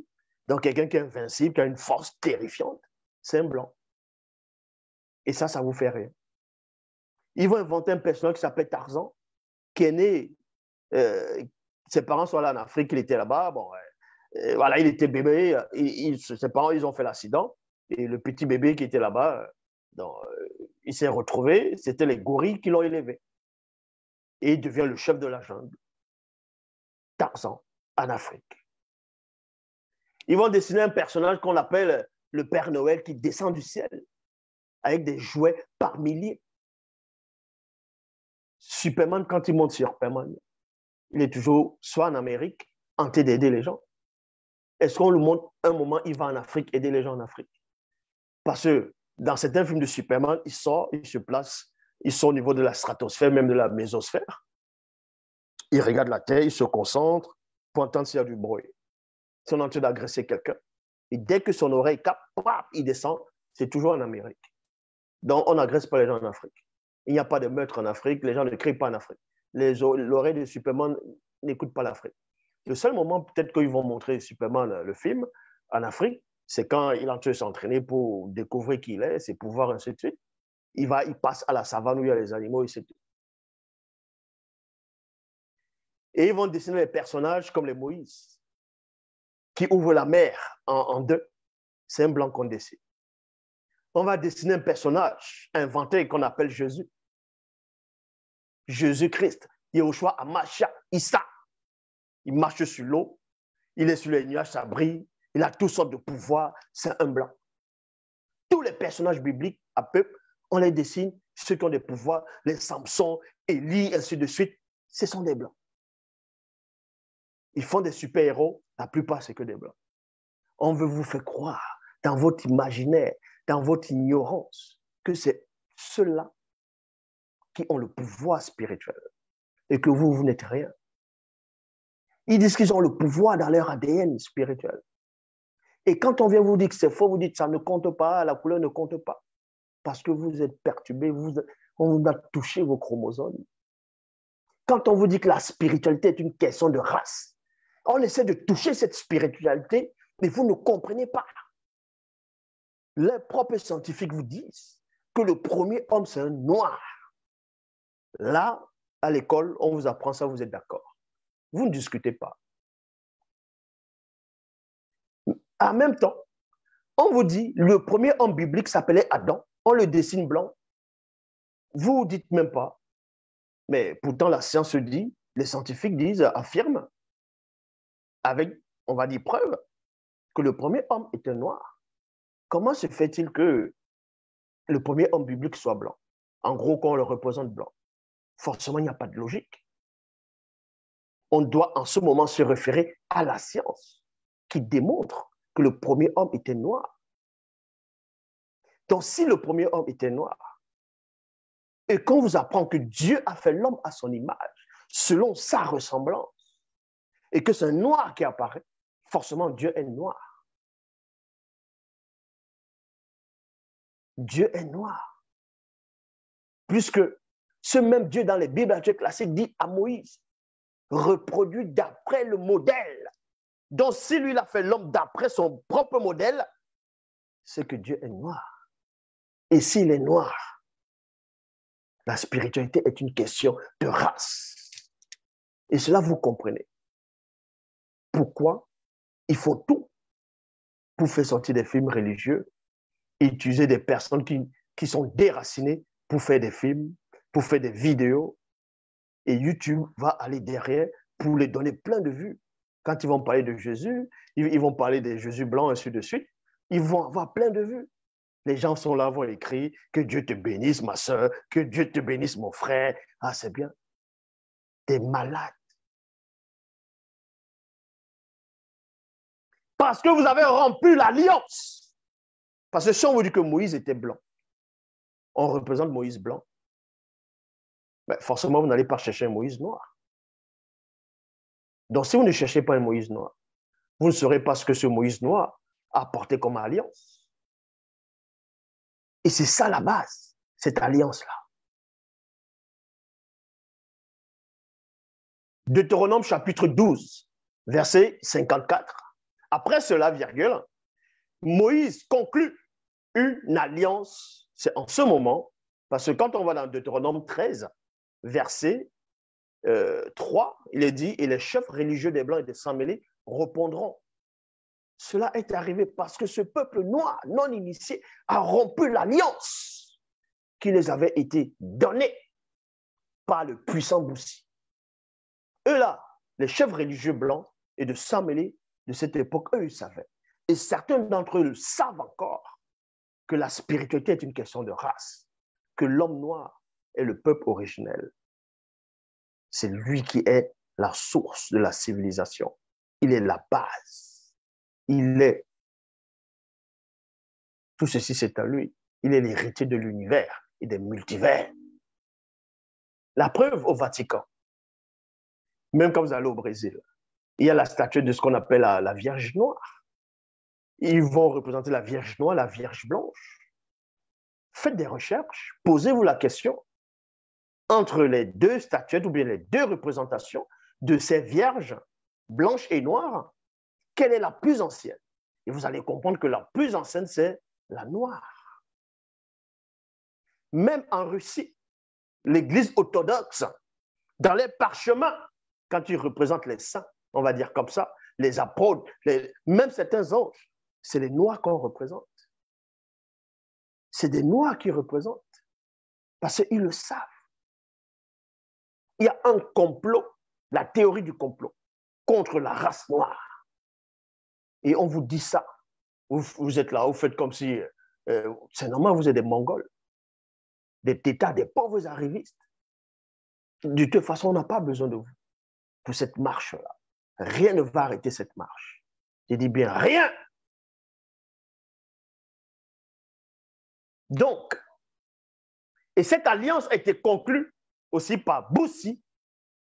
Donc, quelqu'un qui est invincible, qui a une force terrifiante, c'est un blanc. Et ça vous fait rien. Ils vont inventer un personnage qui s'appelle Tarzan, qui est né, ses parents sont là en Afrique, il était là-bas, bon, voilà, il était bébé, ses parents, ils ont fait l'accident, et le petit bébé qui était là-bas, il s'est retrouvé, c'était les gorilles qui l'ont élevé. Et il devient le chef de la jungle. Tarzan, en Afrique. Ils vont dessiner un personnage qu'on appelle le Père Noël qui descend du ciel, avec des jouets par milliers. Superman, quand il monte sur Superman, il est toujours soit en Amérique, en train d'aider les gens. Est-ce qu'on le montre un moment, il va en Afrique, aider les gens en Afrique? Parce que dans certains films de Superman, il sort, il se place, il sort au niveau de la stratosphère, même de la mésosphère. Il regarde la Terre, il se concentre pour entendre s'il y a du bruit. Si on est en train d'agresser quelqu'un, et dès que son oreille capte, il descend, c'est toujours en Amérique. Donc, on n'agresse pas les gens en Afrique. Il n'y a pas de meurtre en Afrique, les gens ne crient pas en Afrique. L'oreille de Superman n'écoute pas l'Afrique. Le seul moment, peut-être qu'ils vont montrer Superman, le film, en Afrique, c'est quand il est en train de s'entraîner pour découvrir qui il est, ses pouvoirs, ainsi de suite. Il passe à la savane où il y a les animaux, etc. Et ils vont dessiner les personnages comme les Moïse, qui ouvrent la mer en deux. C'est un blanc qu'on dessine. On va dessiner un personnage inventé qu'on appelle Jésus. Jésus-Christ, Yahushua Hamashiach, Issa. Il marche sur l'eau, il est sur les nuages, ça brille, il a toutes sortes de pouvoirs, c'est un blanc. Tous les personnages bibliques, à peu, on les dessine, ceux qui ont des pouvoirs, les Samson, Élie, ainsi de suite, ce sont des blancs. Ils font des super-héros, la plupart, c'est que des blancs. On veut vous faire croire, dans votre imaginaire, dans votre ignorance, que c'est ceux-là qui ont le pouvoir spirituel et que vous n'êtes rien. Ils disent qu'ils ont le pouvoir dans leur ADN spirituel. Et quand on vient vous dire que c'est faux, vous dites que ça ne compte pas, la couleur ne compte pas. Parce que vous êtes perturbé, on vous a touché vos chromosomes. Quand on vous dit que la spiritualité est une question de race, on essaie de toucher cette spiritualité, mais vous ne comprenez pas. Les propres scientifiques vous disent que le premier homme, c'est un noir. Là, à l'école, on vous apprend ça, vous êtes d'accord. Vous ne discutez pas. En même temps, on vous dit, le premier homme biblique s'appelait Adam, on le dessine blanc. Vous ne dites même pas. Mais pourtant, la science dit, les scientifiques disent, affirment, avec, on va dire, preuve, que le premier homme était noir. Comment se fait-il que le premier homme biblique soit blanc? En gros, qu'on le représente blanc. Forcément, il n'y a pas de logique. On doit en ce moment se référer à la science qui démontre que le premier homme était noir. Donc, si le premier homme était noir, et qu'on vous apprend que Dieu a fait l'homme à son image, selon sa ressemblance, et que c'est un noir qui apparaît, forcément Dieu est noir. Dieu est noir. Puisque ce même Dieu dans les Bibles classiques dit à Moïse, reproduit d'après le modèle. Donc si lui il a fait l'homme d'après son propre modèle, c'est que Dieu est noir. Et s'il est noir, la spiritualité est une question de race. Et cela, vous comprenez. Pourquoi il faut tout pour faire sortir des films religieux et utiliser des personnes qui sont déracinées pour faire des films, pour faire des vidéos. Et YouTube va aller derrière pour les donner plein de vues. Quand ils vont parler de Jésus, ils vont parler de Jésus blanc, ainsi de suite. Ils vont avoir plein de vues. Les gens sont là, vont écrire « Que Dieu te bénisse, ma soeur, que Dieu te bénisse, mon frère. » Ah, c'est bien. T'es malade. Parce que vous avez rompu l'alliance. Parce que si on vous dit que Moïse était blanc, on représente Moïse blanc, ben forcément, vous n'allez pas chercher un Moïse noir. Donc, si vous ne cherchez pas un Moïse noir, vous ne saurez pas ce que ce Moïse noir a apporté comme alliance. Et c'est ça la base, cette alliance-là. Deutéronome chapitre 12, verset 54 Après cela, virgule, Moïse conclut une alliance. C'est en ce moment, parce que quand on va dans Deutéronome 13, verset 3, il est dit, et les chefs religieux des Blancs et des Sans-Mêlés répondront. Cela est arrivé parce que ce peuple noir, non initié, a rompu l'alliance qui les avait été donnée par le puissant Boussi. Eux là, les chefs religieux blancs et de Sans-Mêlés de cette époque, eux, ils savaient. Et certains d'entre eux savent encore que la spiritualité est une question de race, que l'homme noir est le peuple originel. C'est lui qui est la source de la civilisation. Il est la base. Il est. Tout ceci, c'est à lui. Il est l'héritier de l'univers et des multivers. La preuve au Vatican, même quand vous allez au Brésil, il y a la statue de ce qu'on appelle la Vierge noire. Ils vont représenter la Vierge noire, la Vierge blanche. Faites des recherches, posez-vous la question entre les deux statuettes ou bien les deux représentations de ces vierges blanches et noires, quelle est la plus ancienne? Et vous allez comprendre que la plus ancienne, c'est la noire. Même en Russie, l'Église orthodoxe, dans les parchemins, quand ils représentent les saints, on va dire comme ça, les apôtres, même certains anges, c'est les noirs qu'on représente. C'est des noirs qui représentent, parce qu'ils le savent. Il y a un complot, la théorie du complot, contre la race noire. Et on vous dit ça. Vous êtes là, vous faites comme si, c'est normal, vous êtes des Mongols, des tétards, des pauvres arrivistes. De toute façon, on n'a pas besoin de vous pour cette marche-là. Rien ne va arrêter cette marche. Je dis bien rien. Donc, et cette alliance a été conclue aussi par Boussi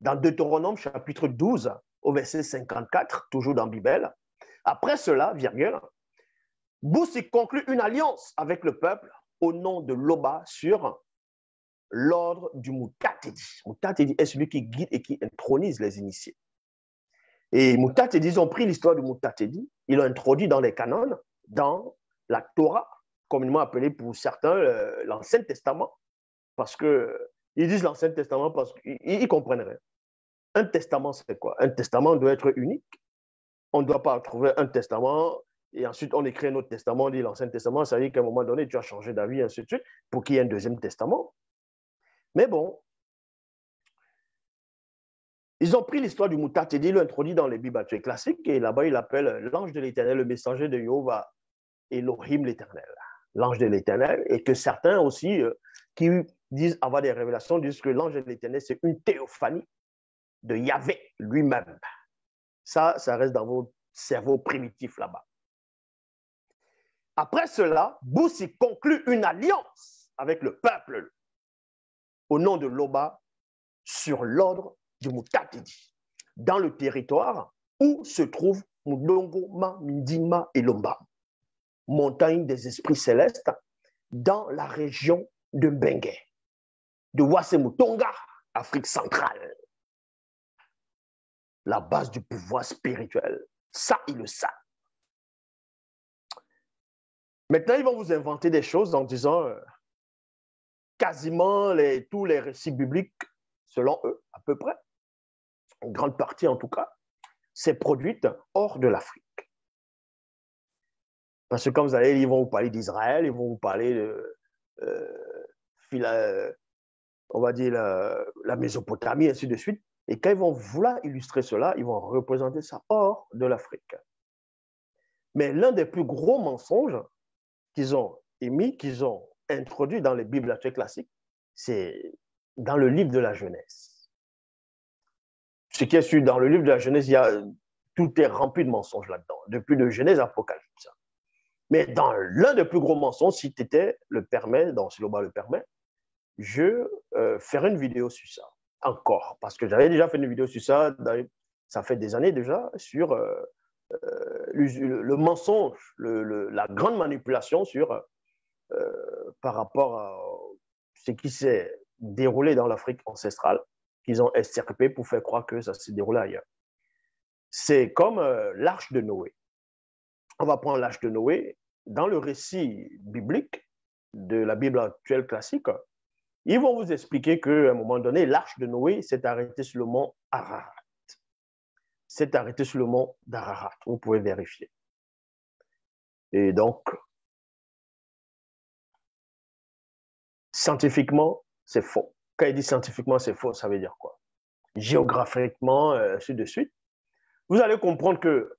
dans Deutéronome chapitre 12 au verset 54, toujours dans la Bible. Après cela, virgule, Boussi conclut une alliance avec le peuple au nom de Loba sur l'ordre du Mutatedi. Mutatedi est celui qui guide et qui intronise les initiés. Et Mutatedi, ils ont pris l'histoire du Mutatedi, ils l'ont introduit dans les canons, dans la Torah, communément appelée pour certains l'Ancien Testament, parce qu'ils disent l'Ancien Testament parce qu'ils ne comprennent rien. Un testament, c'est quoi? Un testament doit être unique. On ne doit pas trouver un testament et ensuite on écrit un autre testament, on dit l'Ancien Testament, ça veut dire qu'à un moment donné, tu as changé d'avis, ainsi de suite, pour qu'il y ait un deuxième testament. Mais bon, ils ont pris l'histoire du Mutatedi, ils l'ont introduit dans les Bibles classiques, et là-bas, ils l'appellent l'ange de l'Éternel, le messager de Jéhovah, Elohim l'Éternel. L'ange de l'Éternel, et que certains aussi, qui disent avoir des révélations, disent que l'ange de l'Éternel, c'est une théophanie de Yahvé lui-même. Ça reste dans vos cerveaux primitifs là-bas. Après cela, Boussi conclut une alliance avec le peuple au nom de Loba sur l'ordre du Mutatedi, dans le territoire où se trouvent Mudongoma, Mindima et Lomba, montagne des esprits célestes, dans la région de Mbengue, de Wassemutonga, Afrique centrale. La base du pouvoir spirituel. Ça, ils le savent. Maintenant, ils vont vous inventer des choses en disant quasiment tous les récits bibliques, selon eux, à peu près, en grande partie en tout cas, c'est produite hors de l'Afrique. Parce que quand vous allez, ils vont vous parler d'Israël, ils vont vous parler de, on va dire, la Mésopotamie, ainsi de suite. Et quand ils vont vouloir illustrer cela, ils vont représenter ça hors de l'Afrique. Mais l'un des plus gros mensonges qu'ils ont émis, qu'ils ont introduit dans les Bibles classiques, c'est dans le livre de la Genèse. Ce qui est sûr, dans le livre de la Genèse, tout est rempli de mensonges là-dedans, depuis le Genèse à l'Apocalypse. Mais dans l'un des plus gros mensonges, si tu le permets, dans Siloba le permet, je ferai une vidéo sur ça, encore, parce que j'avais déjà fait une vidéo sur ça, ça fait des années déjà, sur le mensonge, la grande manipulation par rapport à ce qui s'est déroulé dans l'Afrique ancestrale, qu'ils ont extirpé pour faire croire que ça s'est déroulé ailleurs. C'est comme l'arche de Noé. on va prendre l'âge de Noé. Dans le récit biblique de la Bible actuelle classique, ils vont vous expliquer qu'à un moment donné, l'arche de Noé s'est arrêtée sur le mont Ararat. S'est arrêtée sur le mont d'Ararat. Vous pouvez vérifier. Et donc, scientifiquement, c'est faux. Quand il dit scientifiquement, c'est faux, ça veut dire quoi? Géographiquement, ainsi de suite. Vous allez comprendre que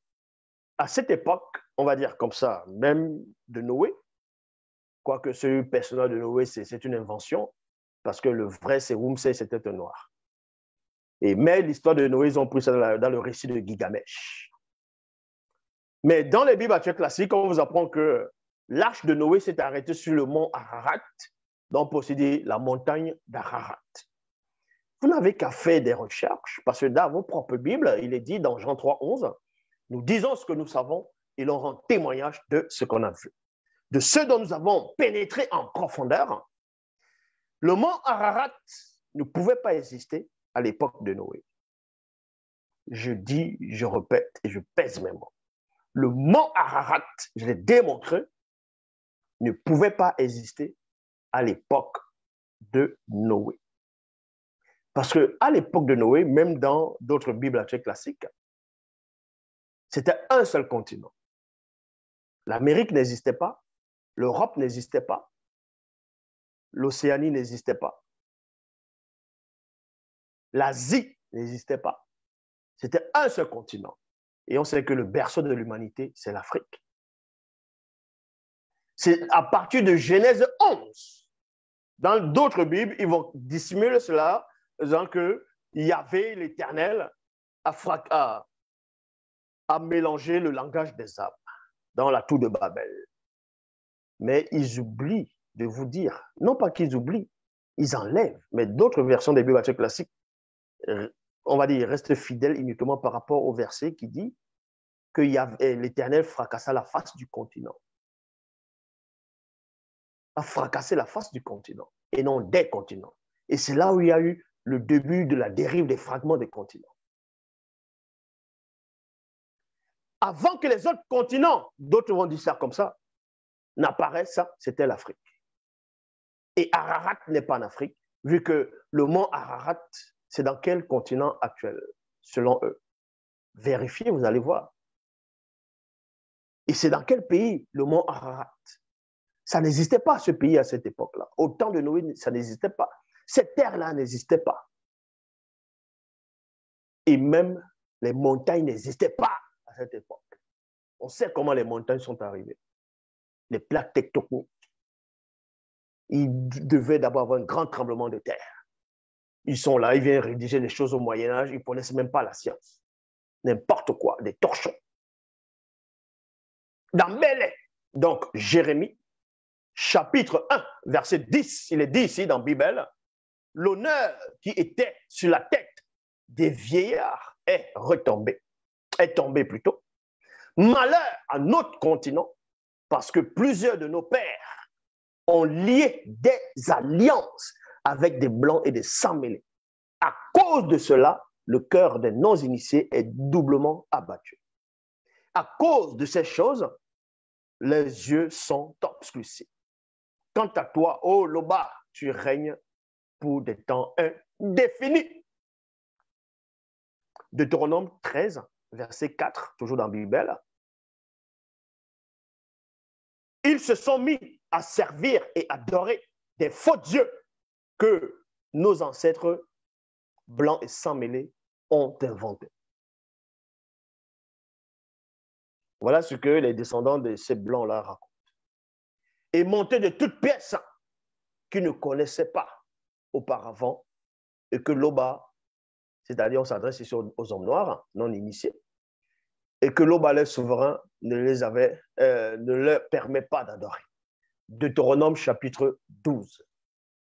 à cette époque, on va dire comme ça, même de Noé, quoique ce personnage de Noé, c'est une invention, parce que le vrai, c'est Rumsey, c'était un noir. Mais l'histoire de Noé, ils ont pris ça dans le récit de Gilgamesh. Mais dans les Bibles actuelles classiques, on vous apprend que l'arche de Noé s'est arrêtée sur le mont Ararat, donc posséder la montagne d'Ararat. Vous n'avez qu'à faire des recherches, parce que dans vos propres Bibles, il est dit dans Jean 3,11, nous disons ce que nous savons et l'on rend témoignage de ce qu'on a vu. De ce dont nous avons pénétré en profondeur, le mont Ararat ne pouvait pas exister à l'époque de Noé. Je dis, je répète et je pèse mes mots. Le mont Ararat, je l'ai démontré, ne pouvait pas exister à l'époque de Noé. Parce qu'à l'époque de Noé, même dans d'autres Bibles classiques, c'était un seul continent. L'Amérique n'existait pas, l'Europe n'existait pas, l'Océanie n'existait pas, l'Asie n'existait pas. C'était un seul continent. Et on sait que le berceau de l'humanité, c'est l'Afrique. C'est à partir de Genèse 11. Dans d'autres Bibles, ils vont dissimuler cela, disant que Yahvé, l'Éternel, a mélangé le langage des âmes dans la tour de Babel. Mais ils oublient de vous dire, non pas qu'ils oublient, ils enlèvent, mais d'autres versions des Bibles classiques, on va dire, restent fidèles uniquement par rapport au verset qui dit que l'Éternel fracassa la face du continent. A fracassé la face du continent et non des continents. Et c'est là où il y a eu le début de la dérive des fragments des continents. Avant que les autres continents, d'autres vont dire ça comme ça, n'apparaissent, ça, c'était l'Afrique. Et Ararat n'est pas en Afrique, vu que le mont Ararat, c'est dans quel continent actuel, selon eux? Vérifiez, vous allez voir. Et c'est dans quel pays, le mont Ararat? Ça n'existait pas, ce pays, à cette époque-là. Au temps de Noé, ça n'existait pas. Cette terre-là n'existait pas. Et même les montagnes n'existaient pas à cette époque. On sait comment les montagnes sont arrivées. Les plaques tectoniques. Il devait d'abord avoir un grand tremblement de terre. Ils sont là, ils viennent rédiger les choses au Moyen-Âge, ils ne connaissent même pas la science. N'importe quoi, des torchons. Dans Bélé, donc Jérémie, chapitre 1, verset 10, il est dit ici dans Bible, l'honneur qui était sur la tête des vieillards est tombé plutôt. Malheur à notre continent, parce que plusieurs de nos pères ont lié des alliances avec des blancs et des sans-mêlés. À cause de cela, le cœur des non-initiés est doublement abattu. À cause de ces choses, les yeux sont obscurcis. Quant à toi, ô Loba, tu règnes pour des temps indéfinis. Deutéronome 13, verset 4, toujours dans la Bible. Ils se sont mis à servir et adorer des faux dieux que nos ancêtres blancs et sans mêlés ont inventés. Voilà ce que les descendants de ces blancs-là racontent. Et montés de toutes pièces qu'ils ne connaissaient pas auparavant et que l'Oba, c'est-à-dire on s'adresse ici aux hommes noirs non initiés, et que l'Oba, leur souverain, ne leur permet pas d'adorer. Deutéronome chapitre 12,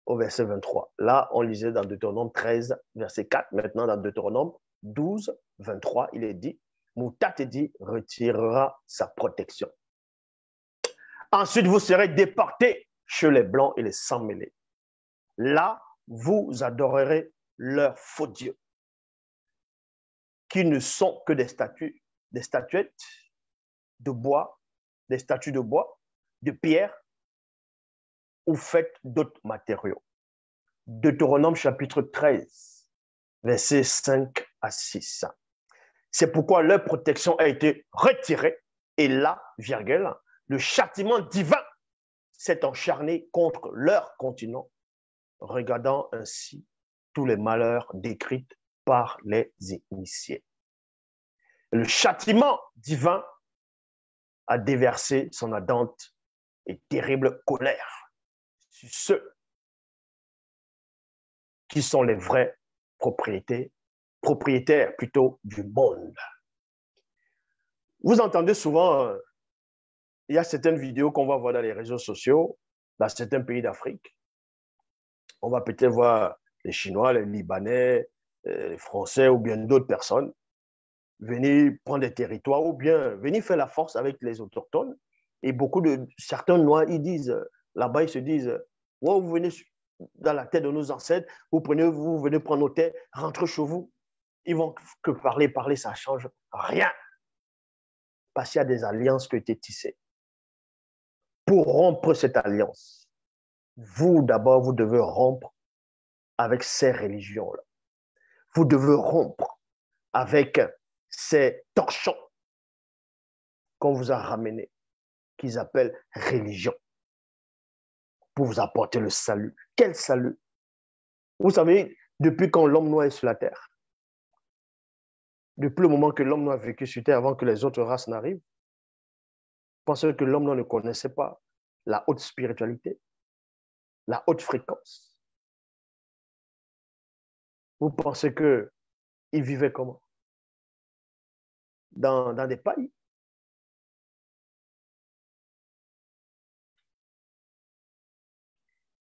au verset 23. Là, on lisait dans Deutéronome 13, verset 4. Maintenant, dans Deutéronome 12, 23, il est dit, Moutatedi retirera sa protection. Ensuite, vous serez déportés chez les blancs et les sans-mêlés. Là, vous adorerez leurs faux dieux, qui ne sont que des statuettes de bois des statues de bois, de pierre ou faites d'autres matériaux. Deutéronome chapitre 13, versets 5 à 6. C'est pourquoi leur protection a été retirée et là, virgule, le châtiment divin s'est encharné contre leur continent, regardant ainsi tous les malheurs décrits par les initiés. Le châtiment divin a déversé son ardente et terrible colère sur ceux qui sont les vrais propriétaires plutôt du monde. Vous entendez souvent, il y a certaines vidéos qu'on va voir dans les réseaux sociaux, dans certains pays d'Afrique. On va peut-être voir les Chinois, les Libanais, les Français ou bien d'autres personnes venir prendre des territoires ou bien venir faire la force avec les autochtones. Et certains Noirs, ils disent, là-bas, ils se disent, oh, vous venez dans la terre de nos ancêtres, vous venez prendre nos terres, rentrez chez vous. Ils vont que parler, ça ne change rien. Parce qu'il y a des alliances qui ont été tissées. Pour rompre cette alliance, vous devez rompre avec ces religions-là. Vous devez rompre avec ces torchons qu'on vous a ramenés, qu'ils appellent religion, pour vous apporter le salut. Quel salut? Vous savez, depuis quand l'homme noir est sur la terre, depuis le moment que l'homme noir a vécu sur terre, avant que les autres races n'arrivent, pensez que l'homme noir ne connaissait pas la haute spiritualité, la haute fréquence. Vous pensez qu'il vivait comment? Dans des pailles.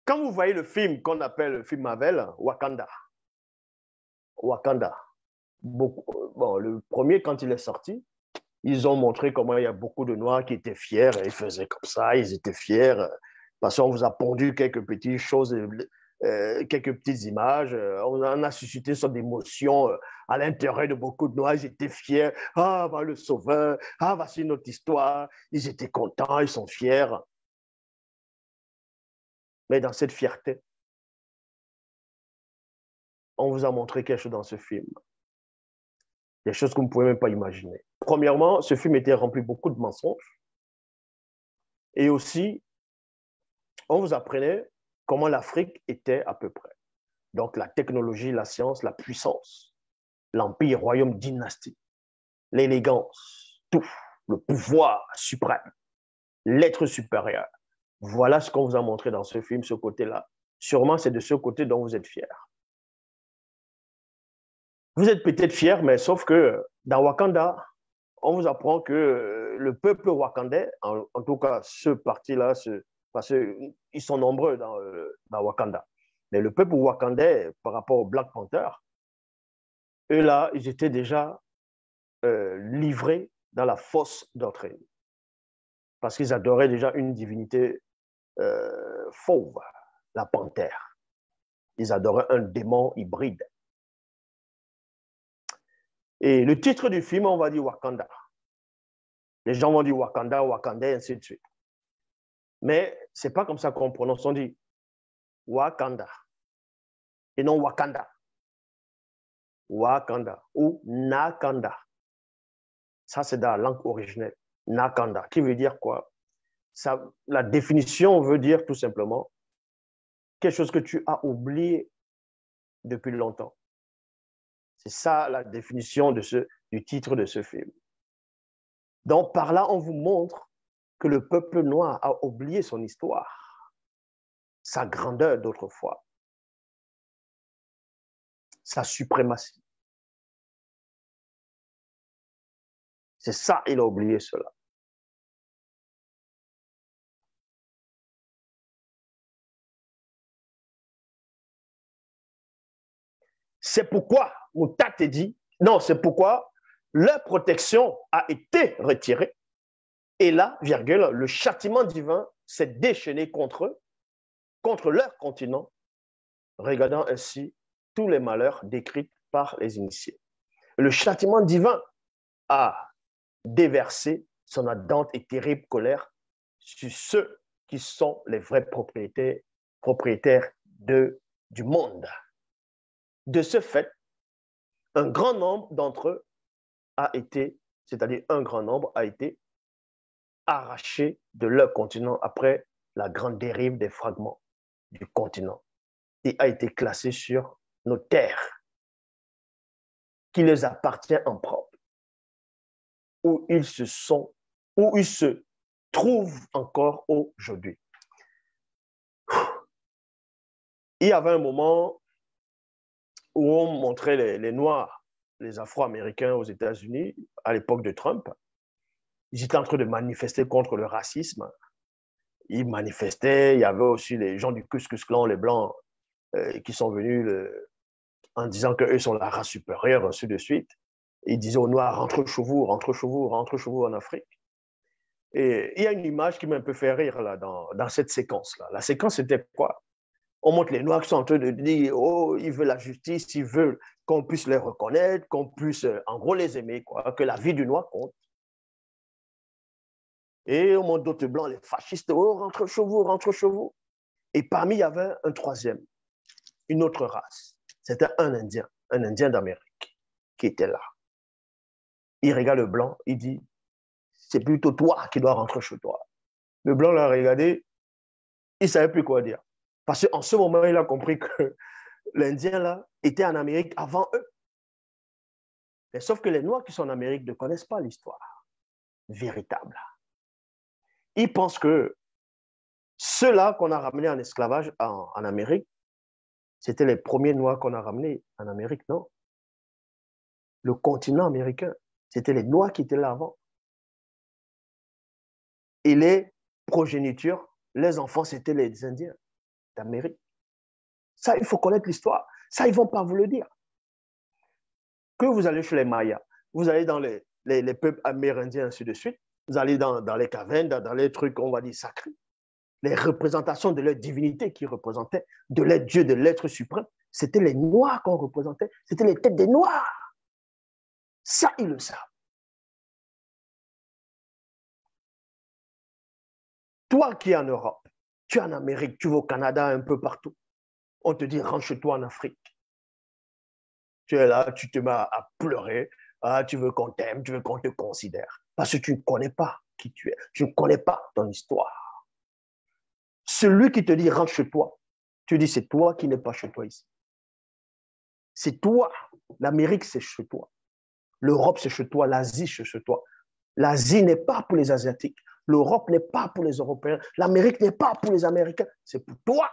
Quand vous voyez le film qu'on appelle le film Marvel, Wakanda, le premier, quand il est sorti, ils ont montré comment il y a beaucoup de Noirs qui étaient fiers, et ils faisaient comme ça, ils étaient fiers, parce qu'on vous a pondu quelques petites choses, quelques petites images, on a suscité une sorte d'émotion à l'intérieur de beaucoup de Noirs, ils étaient fiers, ah, va le sauveur, ah, voici notre histoire, ils étaient contents, ils sont fiers. Mais dans cette fierté, on vous a montré quelque chose dans ce film. Des choses que vous ne pouvez même pas imaginer. Premièrement, ce film était rempli de beaucoup de mensonges. Et aussi, on vous apprenait comment l'Afrique était à peu près. Donc, la technologie, la science, la puissance, l'empire, royaume, dynastie, l'élégance, tout, le pouvoir suprême, l'être supérieur. Voilà ce qu'on vous a montré dans ce film, ce côté-là. Sûrement, c'est de ce côté dont vous êtes fiers. Vous êtes peut-être fiers, mais sauf que dans Wakanda, on vous apprend que le peuple wakandais, en tout cas ce parti-là, parce qu'ils sont nombreux dans Wakanda, mais le peuple wakandais, par rapport aux Black Panthers, eux là, ils étaient déjà livrés dans la fausse doctrine. Parce qu'ils adoraient déjà une divinité fauve, la panthère. Ils adoraient un démon hybride. Et le titre du film, on va dire Wakanda. Les gens vont dire Wakanda, Wakanda, et ainsi de suite. Mais ce n'est pas comme ça qu'on prononce. On dit Wakanda et non Wakanda. Wakanda ou Nakanda. Ça, c'est dans la langue originelle. Nakanda, qui veut dire quoi? Ça, la définition veut dire tout simplement quelque chose que tu as oublié depuis longtemps. C'est ça la définition du titre de ce film. Donc, par là, on vous montre que le peuple noir a oublié son histoire, sa grandeur d'autrefois, sa suprématie. C'est ça, il a oublié cela. C'est pourquoi, Moutate dit, non, c'est pourquoi leur protection a été retirée. Et là, virgule, le châtiment divin s'est déchaîné contre eux, contre leur continent, regardant ainsi tous les malheurs décrits par les initiés. Le châtiment divin a déversé son ardente et terrible colère sur ceux qui sont les vrais propriétaires du monde. De ce fait, un grand nombre d'entre eux a été, c'est-à-dire un grand nombre a été arraché de leur continent après la grande dérive des fragments du continent et a été classé sur nos terres qui les appartient en propre, où ils se trouvent encore aujourd'hui. Il y avait un moment où on montrait les Noirs, les Afro-Américains aux États-Unis, à l'époque de Trump. Ils étaient en train de manifester contre le racisme. Ils manifestaient, il y avait aussi les gens du Ku Klux Klan, les Blancs, qui sont venus en disant qu'eux sont la race supérieure, ainsi de suite. Ils disaient aux Noirs, rentrez chez vous, rentrez chez vous, rentrez chez vous en Afrique. Et il y a une image qui m'a un peu fait rire là, dans cette séquence-là. La séquence, c'était quoi? On montre les Noirs qui sont en train de dire, oh, ils veulent la justice, ils veulent qu'on puisse les reconnaître, qu'on puisse, en gros, les aimer, quoi, que la vie du Noir compte. Et on montre d'autres Blancs, les fascistes, oh, rentrez chez vous, rentrez chez vous. Et parmi, il y avait un troisième, une autre race. C'était un Indien d'Amérique, qui était là. Il regarde le Blanc, il dit, c'est plutôt toi qui dois rentrer chez toi. Le Blanc l'a regardé, il ne savait plus quoi dire. Parce qu'en ce moment, il a compris que l'Indien, là, était en Amérique avant eux. Mais sauf que les Noirs qui sont en Amérique ne connaissent pas l'histoire véritable. Ils pensent que ceux-là qu'on a ramenés en esclavage en Amérique, c'était les premiers Noirs qu'on a ramenés en Amérique, non. Le continent américain, c'était les Noirs qui étaient là avant. Et les progénitures, les enfants, c'était les Indiens d'Amérique. Ça, il faut connaître l'histoire. Ça, ils ne vont pas vous le dire. Que vous allez chez les Mayas, vous allez dans les peuples amérindiens, ainsi de suite, vous allez dans les cavernes, dans les trucs, on va dire, sacrés. Les représentations de leur divinité qui représentaient, de leur Dieu, de l'être suprême, c'était les Noirs qu'on représentait, c'était les têtes des Noirs. Ça, ils le savent. Toi qui es en Europe, tu es en Amérique, tu vas au Canada, un peu partout, on te dit, rentre chez toi en Afrique. Tu es là, tu te mets à pleurer, tu veux qu'on t'aime, tu veux qu'on te considère, parce que tu ne connais pas qui tu es, tu ne connais pas ton histoire. Celui qui te dit, rentre chez toi, tu dis, c'est toi qui n'es pas chez toi ici. C'est toi. L'Amérique, c'est chez toi. L'Europe, c'est chez toi. L'Asie, c'est chez toi. L'Asie n'est pas pour les Asiatiques. L'Europe n'est pas pour les Européens. L'Amérique n'est pas pour les Américains. C'est pour toi.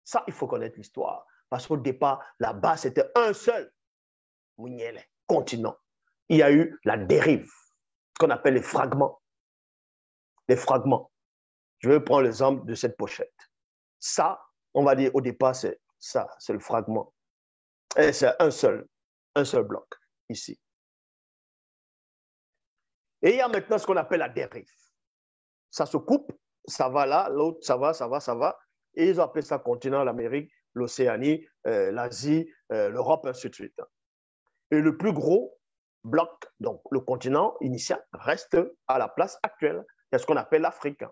Ça, il faut connaître l'histoire. Parce qu'au départ, là-bas, c'était un seul continent. Il y a eu la dérive, ce qu'on appelle les fragments. Les fragments. Je vais prendre l'exemple de cette pochette. Ça, on va dire au départ, c'est ça, c'est le fragment. Et c'est un seul bloc ici. Et il y a maintenant ce qu'on appelle la dérive. Ça se coupe, ça va là, l'autre, ça va. Et ils ont appelé ça continent, l'Amérique, l'Océanie, l'Asie, l'Europe, ainsi de suite. Et le plus gros bloc, donc le continent initial, reste à la place actuelle. C'est ce qu'on appelle l'Afrique.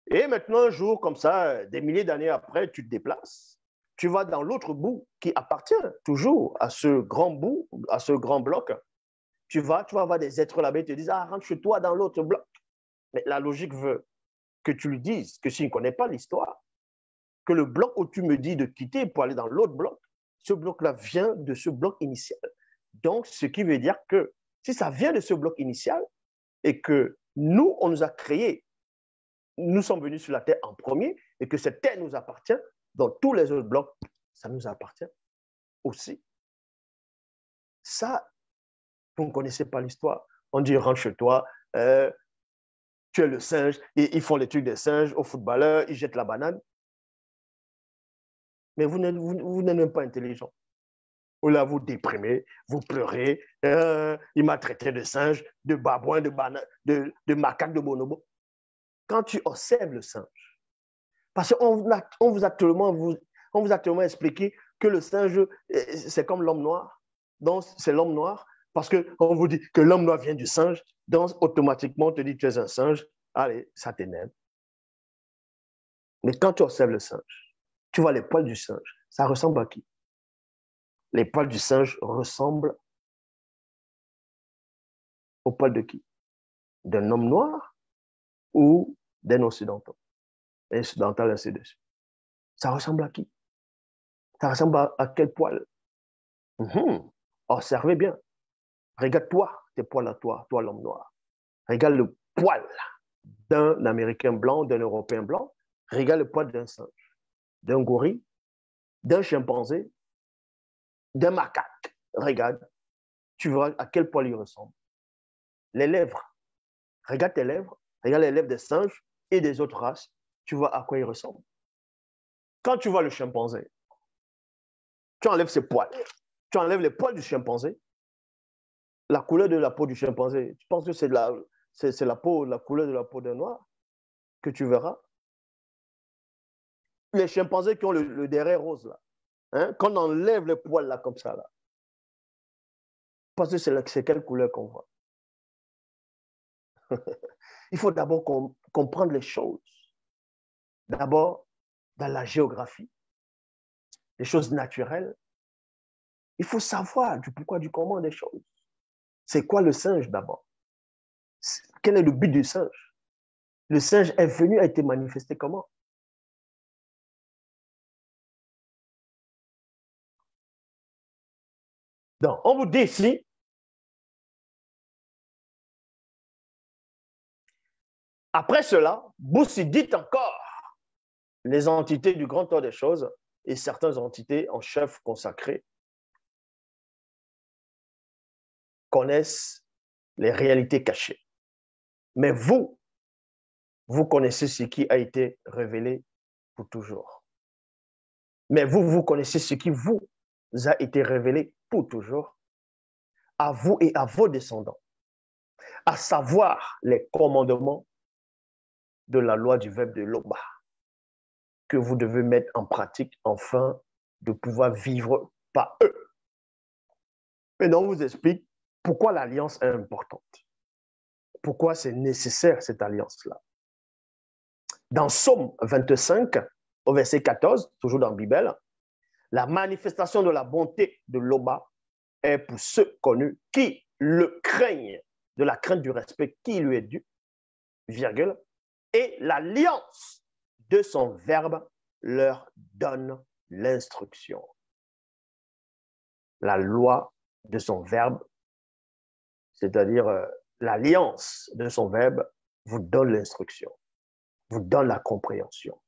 Et maintenant, un jour, comme ça, des milliers d'années après, tu te déplaces, tu vas dans l'autre bout qui appartient toujours à ce grand bout, à ce grand bloc. Tu vas avoir des êtres là-bas qui te disent, ah, rentre chez toi dans l'autre bloc. Mais la logique veut que tu lui dises que s'il ne connaît pas l'histoire, que le bloc où tu me dis de quitter pour aller dans l'autre bloc, ce bloc-là vient de ce bloc initial. Donc, ce qui veut dire que si ça vient de ce bloc initial et que nous, on nous a créés, nous sommes venus sur la Terre en premier et que cette Terre nous appartient, donc tous les autres blocs, ça nous appartient aussi. Ça, vous ne connaissez pas l'histoire. On dit, rentre chez toi, tu es le singe, et ils font les trucs des singes aux footballeurs, ils jettent la banane. Mais vous n'êtes même pas intelligent. Vous là, vous déprimez, vous pleurez, il m'a traité de singe, de babouin, de macaque, de bonobo. Quand tu observes le singe, parce qu'on vous a tellement expliqué que le singe, c'est comme l'homme noir. Donc, c'est l'homme noir Parce qu'on vous dit que l'homme noir vient du singe, donc automatiquement on te dit tu es un singe, allez, ça t'énerve. Mais quand tu observes le singe, tu vois les poils du singe, ça ressemble à qui? Les poils du singe ressemblent aux poils de qui? D'un homme noir ou d'un occidental? Un occidental, ainsi de suite. Ça ressemble à qui? Ça ressemble à quel poil? Observez bien. Regarde-toi, tes poils à toi, toi l'homme noir. Regarde le poil d'un Américain blanc, d'un Européen blanc. Regarde le poil d'un singe, d'un gorille, d'un chimpanzé, d'un macaque. Regarde, tu verras à quel poil il ressemble. Les lèvres. Regarde tes lèvres, regarde les lèvres des singes et des autres races. Tu vois à quoi il ressemble. Quand tu vois le chimpanzé, tu enlèves ses poils. Tu enlèves les poils du chimpanzé. La couleur de la peau du chimpanzé, tu penses que c'est la couleur de la peau d'un noir que tu verras? Les chimpanzés qui ont le derrière rose, là, hein, quand on enlève les poils là, comme ça, là, parce que c'est quelle couleur qu'on voit? Il faut d'abord comprendre les choses. D'abord, dans la géographie, les choses naturelles. Il faut savoir du pourquoi, du comment des choses. C'est quoi le singe d'abord? Quel est le but du singe? Le singe est venu, a été manifesté comment? Donc, on vous dit ici, après cela, Boussi dit encore les entités du grand ordre des choses et certaines entités en chef consacrés connaissent les réalités cachées. Mais vous, vous connaissez ce qui a été révélé pour toujours. Mais vous connaissez ce qui vous a été révélé pour toujours, à vous et à vos descendants, à savoir les commandements de la loi du verbe de Loba, que vous devez mettre en pratique afin de pouvoir vivre par eux. Maintenant, on vous explique pourquoi l'alliance est importante. Pourquoi c'est nécessaire, cette alliance-là. Dans Psaume 25, au verset 14, toujours dans la Bible, la manifestation de la bonté de Loba est pour ceux connus qui le craignent, de la crainte du respect qui lui est dû, virgule, et l'alliance de son verbe leur donne l'instruction. La loi de son verbe, c'est-à-dire l'alliance de son verbe, vous donne l'instruction, vous donne la compréhension,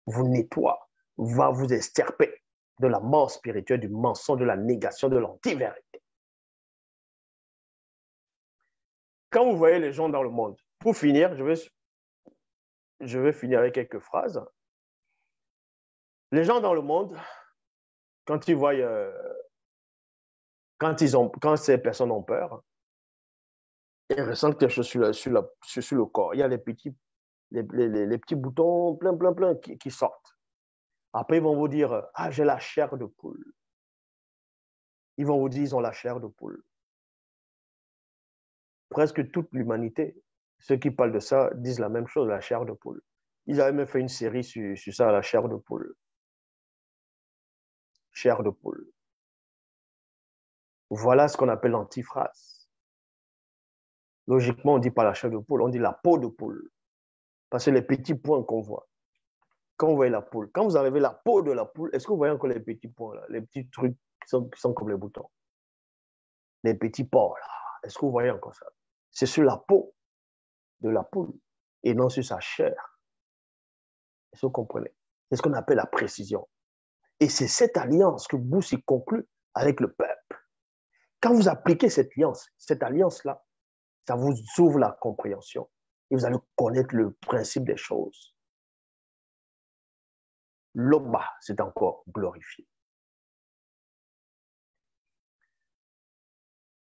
vous nettoie, va vous extirper de la mort spirituelle, du mensonge, de la négation, de l'antivérité. Quand vous voyez les gens dans le monde, pour finir, je vais finir avec quelques phrases. Les gens dans le monde, quand ils voient, quand ces personnes ont peur, ils ressentent quelque chose sur le corps. Il y a les petits boutons plein qui sortent. Après, ils vont vous dire, ah, j'ai la chair de poule. Ils vont vous dire, ils ont la chair de poule. Presque toute l'humanité, ceux qui parlent de ça, disent la même chose, la chair de poule. Ils avaient même fait une série sur ça, la chair de poule. Chair de poule. Voilà ce qu'on appelle l'antiphrase. Logiquement, on ne dit pas la chair de poule, on dit la peau de poule. Parce que les petits points qu'on voit, quand vous voyez la poule, quand vous enlevez la peau de la poule, est-ce que vous voyez encore les petits points là, les petits trucs qui sont comme les boutons? Les petits pores là, est-ce que vous voyez encore ça? C'est sur la peau de la poule et non sur sa chair. Est-ce que vous comprenez? C'est ce qu'on appelle la précision. Et c'est cette alliance que Boussi conclut avec le peuple. Quand vous appliquez cette alliance-là, ça vous ouvre la compréhension et vous allez connaître le principe des choses. L'Oba s'est encore glorifié.